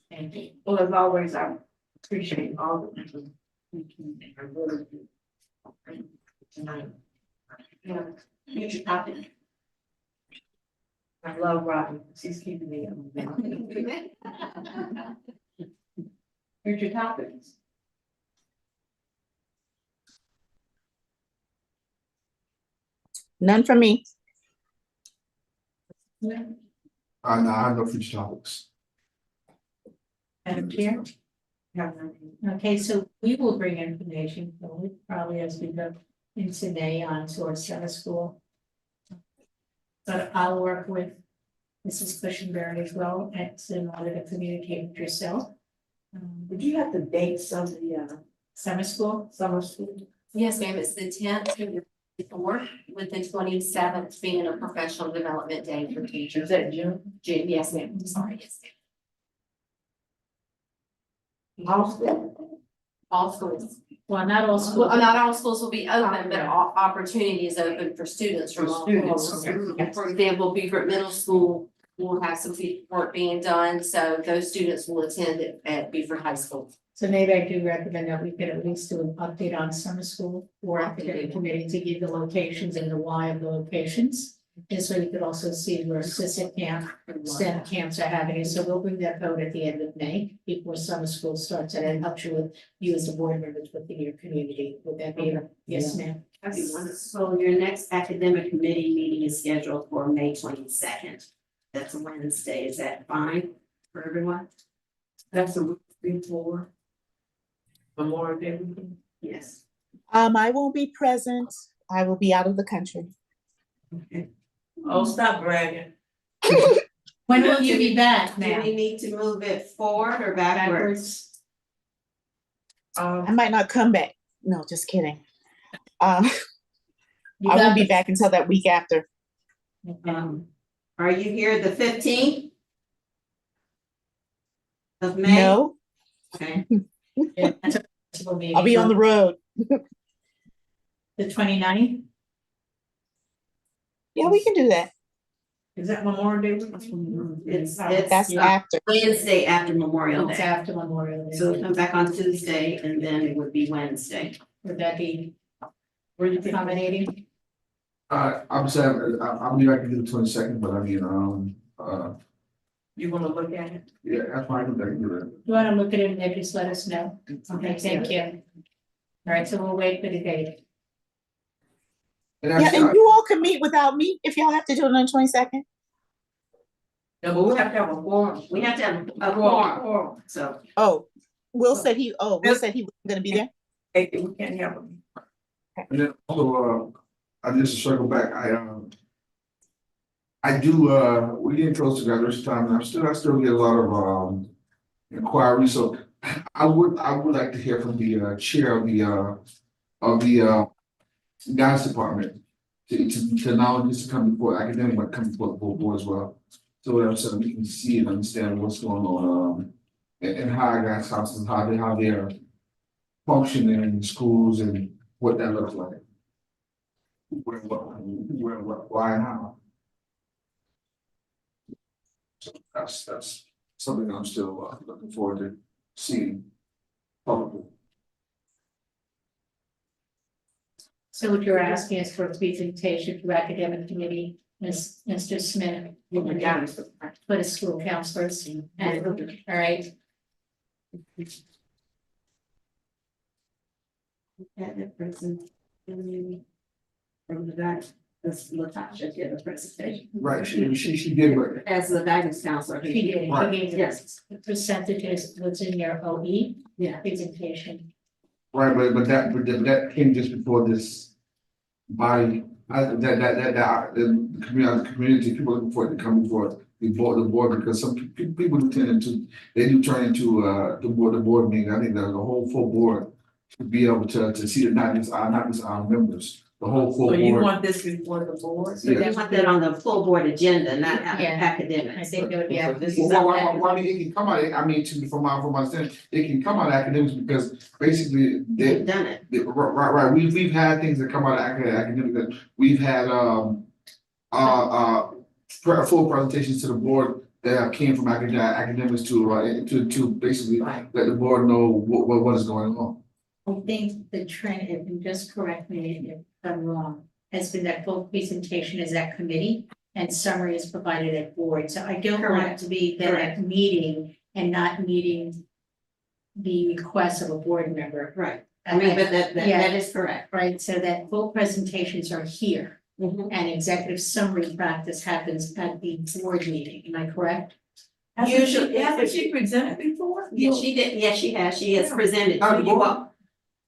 Speaker 3: Thank you.
Speaker 6: Well, as always, I appreciate all the people. I really do. Tonight. Yeah, future topic. I love Robin, she's keeping me on. Future topics.
Speaker 4: None from me.
Speaker 7: No, I have no future topics.
Speaker 3: Madam Chair? Okay, so we will bring information forward, probably as we go into May on to our summer school. But I'll work with Mrs. Cushenberry as well, and in order to communicate with yourself.
Speaker 6: Did you have the dates of the
Speaker 3: Summer school,
Speaker 6: summer school?
Speaker 5: Yes, ma'am, it's the 10th through the 4th, with the 27th being a professional development day for teachers.
Speaker 6: Is that June?
Speaker 5: June, yes, ma'am, sorry, yes, ma'am.
Speaker 6: All school?
Speaker 5: All schools.
Speaker 3: well, not all
Speaker 5: Well,
Speaker 3: schools.
Speaker 5: not all schools will be open, but all opportunity is open for students from
Speaker 6: For
Speaker 5: all
Speaker 6: students,
Speaker 5: schools.
Speaker 6: okay.
Speaker 5: For example, Beaufort Middle School will have some field work being done, so those students will attend at Beaufort High School.
Speaker 3: So maybe I do recommend that we could at least do an update on summer school or academic committee to give the locations and the why of the locations. And so you could also see where assistant camp, STEM camps are happening. So we'll bring that vote at the end of May before summer school starts, and it helps you with you as the board members within your community. Would that be, yes, ma'am?
Speaker 2: So your next academic committee meeting is scheduled for May 22nd. That's a Wednesday. Is that fine for everyone?
Speaker 6: That's a week before Memorial Day weekend.
Speaker 2: Yes.
Speaker 4: I won't be present. I will be out of the country.
Speaker 6: Okay. Oh, stop bragging.
Speaker 3: When will you be back,
Speaker 2: Do we
Speaker 3: ma'am?
Speaker 2: need to move it forward or backwards?
Speaker 4: I might not come back. No, just kidding. I
Speaker 3: You
Speaker 4: won't
Speaker 3: got
Speaker 4: be
Speaker 3: the-
Speaker 4: back until that week after.
Speaker 2: Are you here the 15th? Of May?
Speaker 4: No,
Speaker 2: Okay.
Speaker 3: Yeah, that's a possible meeting.
Speaker 4: I'll be on the road.
Speaker 3: The 29th.
Speaker 4: Yeah, we can do that.
Speaker 6: Is that Memorial Day weekend?
Speaker 2: It's
Speaker 4: That's
Speaker 3: Yeah.
Speaker 4: after.
Speaker 2: Wednesday after Memorial
Speaker 3: It's
Speaker 2: Day.
Speaker 3: after Memorial Day.
Speaker 2: So it'll come back on Tuesday and then it would be Wednesday.
Speaker 3: Would that be
Speaker 6: Where you think?
Speaker 3: accommodating?
Speaker 7: I'm saying, I mean, I can do the 22nd, but I mean,
Speaker 6: You wanna look at it?
Speaker 7: yeah, that's fine, I can do that.
Speaker 3: You wanna look at it and then just let us know? Okay, thank you. All right, so we'll wait for the date.
Speaker 7: And
Speaker 4: Yeah,
Speaker 7: actually,
Speaker 4: and you all can meet without me if y'all have to do it on the 22nd.
Speaker 6: No, but we have to have a forum.
Speaker 2: We have to have a quorum, so.
Speaker 4: Oh, Will said he wasn't gonna be there.
Speaker 6: Hey, we can't have them.
Speaker 7: and then also, I just to circle back, I do, we're getting close to graduation time, and I still get a lot of, inquiries, so I would like to hear from the, chair of the guidance department to not only just come before academic, but come before the full board as well. So we can see and understand what's going on, and how our guidance houses, how they're functioning in schools and what that looks like. Where, what, why, and how. So that's something I'm still looking forward to seeing publicly.
Speaker 3: So what you're asking is for a presentation to academic committee, Mr. Smith, for the school counselors, and, all right.
Speaker 2: At the present. From the guy, this Latasha did a presentation.
Speaker 7: Right, she did, but
Speaker 2: As the guidance counselor.
Speaker 3: He did, he
Speaker 7: Right.
Speaker 3: gave
Speaker 2: Yes.
Speaker 3: the percentages, what's in your OE
Speaker 2: Yeah.
Speaker 3: presentation.
Speaker 7: right, but that came just before this body, the community, people looking for it to come before the board, because some people do tend to, they do turn into, the board meeting, I think the whole full board to be able to see that not just our members, the whole full
Speaker 6: So you
Speaker 7: board.
Speaker 6: want this before the board?
Speaker 2: So you want that on the full board agenda, not
Speaker 3: Yeah. I
Speaker 2: academics.
Speaker 3: think it would be.
Speaker 6: So this is-
Speaker 7: Well, it can come out, I mean, from my understanding, it can come out of academics because basically,
Speaker 2: They've done it.
Speaker 7: right, we've had things that come out of academics, that we've had, full presentations to the board that came from academics to basically
Speaker 2: Right.
Speaker 7: let the board know what is going on.
Speaker 3: I think the trend, if you just correct me if I'm wrong, has been that full presentation is at committee and summary is provided at board. So I don't want it to be that at meeting and not meeting the request of a board member.
Speaker 2: Right. I mean, but that is correct.
Speaker 3: Right, so that full presentations are here
Speaker 2: Mhm.
Speaker 3: and executive summary practice happens at the board meeting. Am I correct?
Speaker 6: Hasn't she presented before?
Speaker 2: Yes, she did, yes, she has. She has presented
Speaker 7: Not
Speaker 2: to
Speaker 7: the
Speaker 2: you
Speaker 7: board.
Speaker 2: all.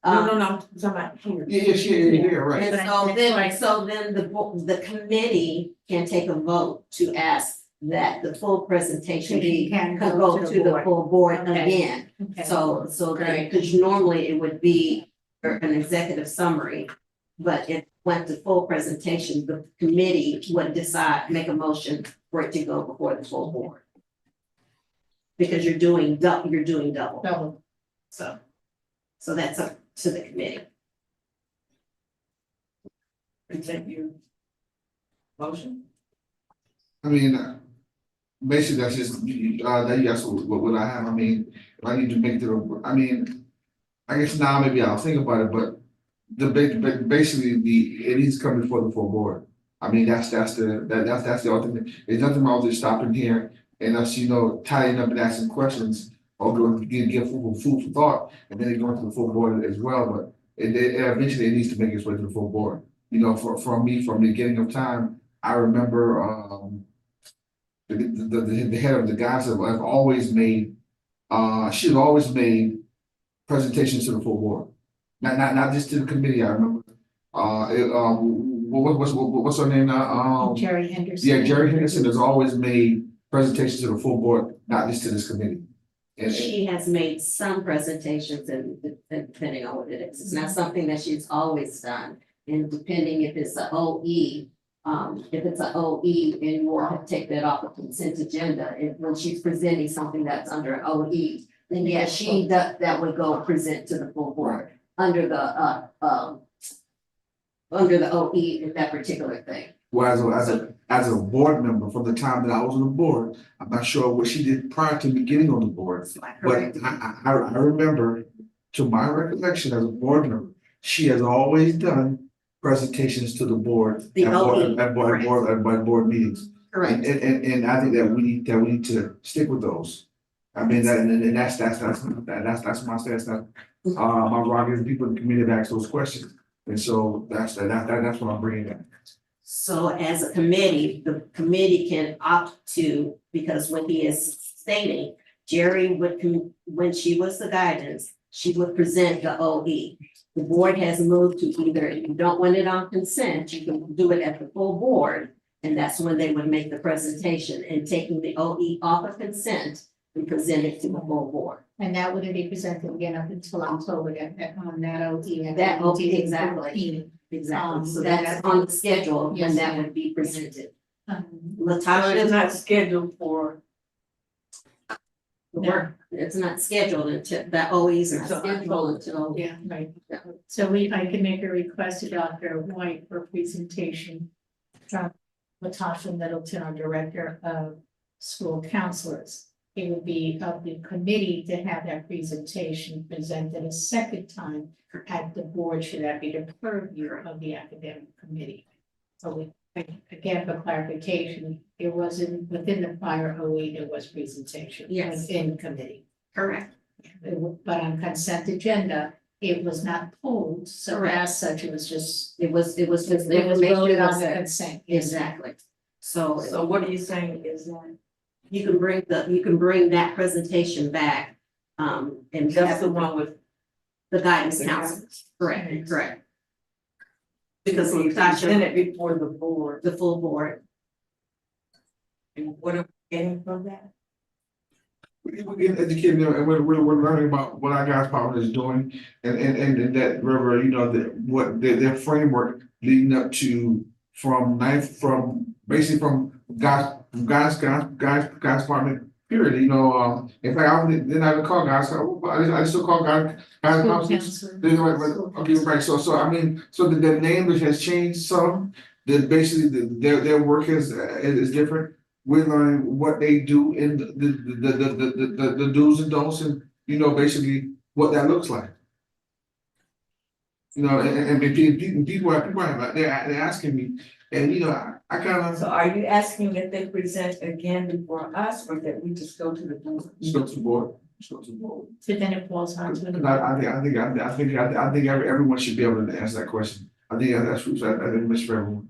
Speaker 6: No, I'm talking about here.
Speaker 7: Yeah, right.
Speaker 2: And
Speaker 3: But
Speaker 2: so
Speaker 3: that's
Speaker 2: then,
Speaker 3: why-
Speaker 2: the committee can take a vote to ask that the full presentation be,
Speaker 3: Can
Speaker 2: can
Speaker 3: go
Speaker 2: go
Speaker 3: to the
Speaker 2: to the
Speaker 3: board.
Speaker 2: full board
Speaker 3: Okay.
Speaker 2: again.
Speaker 3: Okay.
Speaker 2: So that,
Speaker 3: Right.
Speaker 2: because normally it would be an executive summary, but it went to full presentation, the committee would decide, make a motion for it to go before the full board. Because you're doing double,
Speaker 3: So,
Speaker 2: so that's up to the committee.
Speaker 6: Present your motion?
Speaker 7: I mean, basically, that's just, that's what I have, I mean, if I need to make I mean, I guess now maybe I'll think about it, but basically, it needs to come before the full board. I mean, that's the ultimate, there's nothing wrong with just stopping here and us, tying up and asking questions, or going to give food for thought, and then going to the full board as well, but eventually it needs to make its way to the full board. For me, from the beginning of time, I remember, the head of the guys have always made, she's always made presentations to the full board. Not just to the committee, I remember. What's her name now?
Speaker 3: Jerry Henderson.
Speaker 7: Yeah, Jerry Henderson has always made presentations to the full board, not just to this committee. And
Speaker 2: She has made some presentations and depending on what it is, it's not something that she's always done. And depending if it's a OE, if it's a OE and you want to take that off the consent agenda, when she's presenting something that's under an OE, then yes, that would go present to the full board under the OE in that particular thing.
Speaker 7: well, as a board member, from the time that I was on the board, I'm not sure what she did prior to me getting on the board. But I remember, to my recollection as a board member, she has always done presentations to the board
Speaker 2: The
Speaker 7: at
Speaker 2: OE,
Speaker 7: board meetings.
Speaker 2: Correct.
Speaker 7: And I think that we need to stick with those. I mean, that's my stance, my prerogative, people in the community have asked those questions. And so that's what I'm bringing up.
Speaker 2: So as a committee, the committee can opt to, because when he is stating, Jerry would, when she was the guidance, she would present the OE. The board has moved to either, if you don't want it on consent, you can do it at the full board. And that's when they would make the presentation and taking the OE off of consent and present it to the full board.
Speaker 3: And that wouldn't be presented again up until October, on that OT.
Speaker 2: That OE, exactly. Exactly, so that's on the schedule when
Speaker 3: Yes,
Speaker 2: that
Speaker 3: ma'am.
Speaker 2: would be presented.
Speaker 6: So it's
Speaker 2: Latasha,
Speaker 6: not scheduled for,
Speaker 2: the work, it's not scheduled until, that OE's not scheduled until.
Speaker 3: Yeah, right. So I can make a request to Dr. White for presentation from Latasha Middleton, our Director of School Counselors. It would be of the committee to have that presentation presented a second time at the board, should that be the purview of the academic committee. So again, for clarification, it wasn't within the prior OE, there was presentation.
Speaker 2: Yes.
Speaker 3: In committee.
Speaker 2: Correct.
Speaker 3: But on consent agenda, it was not pulled, so
Speaker 2: Correct.
Speaker 3: as such, it was just.
Speaker 2: It was just the
Speaker 3: It was
Speaker 2: information
Speaker 3: voted on
Speaker 2: was
Speaker 3: the
Speaker 2: there.
Speaker 3: consent.
Speaker 2: Exactly. So
Speaker 6: so what are you saying is that,
Speaker 2: you can bring that presentation back, and
Speaker 6: that's
Speaker 2: have
Speaker 6: the one with.
Speaker 2: the guidance
Speaker 6: the
Speaker 2: counselors. Correct, correct.
Speaker 6: Because
Speaker 2: Because
Speaker 6: you
Speaker 2: Latasha,
Speaker 6: presented before the board,
Speaker 2: the full board,
Speaker 6: and what are we getting from that?
Speaker 7: we're getting educated, and we're learning about what our guys' department is doing, and that river, you know, what their framework leading up to basically from guys department, period, you know, in fact, I didn't even call guys, I still call guys,
Speaker 3: School
Speaker 7: counselors.
Speaker 3: counselor.
Speaker 7: Okay, right, so I mean, so the name has changed some, that basically their work is different. We're learning what they do in the do's and don'ts, and, you know, basically what that looks like. You know, and they're asking me, and, you know, I kind
Speaker 6: So
Speaker 7: of
Speaker 6: are you asking that they present again before us, or that we just go to the board?
Speaker 7: just go to the board, just go to the board.
Speaker 3: So then it falls on to
Speaker 7: Cause
Speaker 3: the.
Speaker 7: I think everyone should be able to answer that question. I think that's true, I think it's for everyone.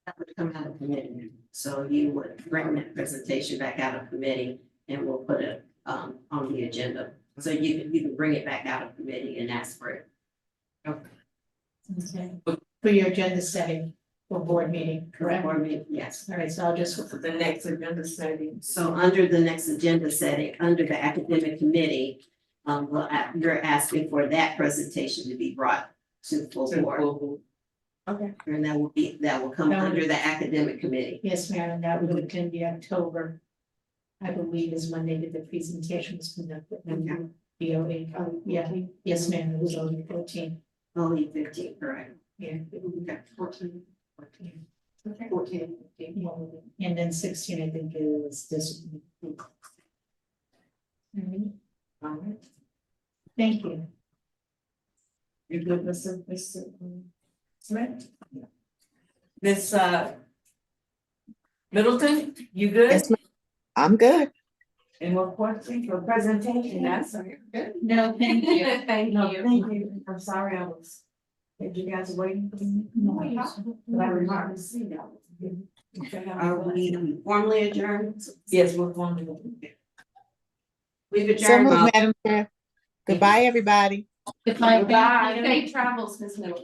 Speaker 2: That would come out of committee, so you would bring that presentation back out of committee and we'll put it on the agenda. So you can bring it back out of committee and ask for it.
Speaker 3: Okay. For your agenda setting for board meeting, correct?
Speaker 2: Or me, yes.
Speaker 3: All right, so I'll just,
Speaker 6: For the next agenda setting.
Speaker 2: So under the next agenda setting, under the academic committee, you're asking for that presentation to be brought to full board.
Speaker 6: Okay.
Speaker 2: And that will come
Speaker 3: That would-
Speaker 2: under the academic committee.
Speaker 3: yes, ma'am, that would attend the October. I believe is when they did the presentations conducted.
Speaker 2: Okay.
Speaker 3: BOA, yeah, yes, ma'am, it was only 14.
Speaker 2: Only 15, correct?
Speaker 3: Yeah.
Speaker 2: Okay.
Speaker 5: 14.
Speaker 3: Okay.
Speaker 5: 14.
Speaker 3: And then 16, I think it was this. One. All right. Thank you.
Speaker 6: You good, Mr. Smith? Miss Middleton, you good?
Speaker 4: Yes, ma'am. I'm good.
Speaker 6: And what question for presentation, that's good.
Speaker 3: No, thank you.
Speaker 5: Thank
Speaker 6: No,
Speaker 5: you.
Speaker 6: thank you, I'm sorry I was, had you guys waiting for me? But I remember to see that.
Speaker 2: Are we formally adjourned?
Speaker 6: Yes, we're going to.
Speaker 2: We've
Speaker 4: So
Speaker 2: adjourned.
Speaker 4: moved, Madam Chair. Goodbye, everybody.
Speaker 3: Goodbye.
Speaker 5: Bye. Safe travels, Ms. Middleton.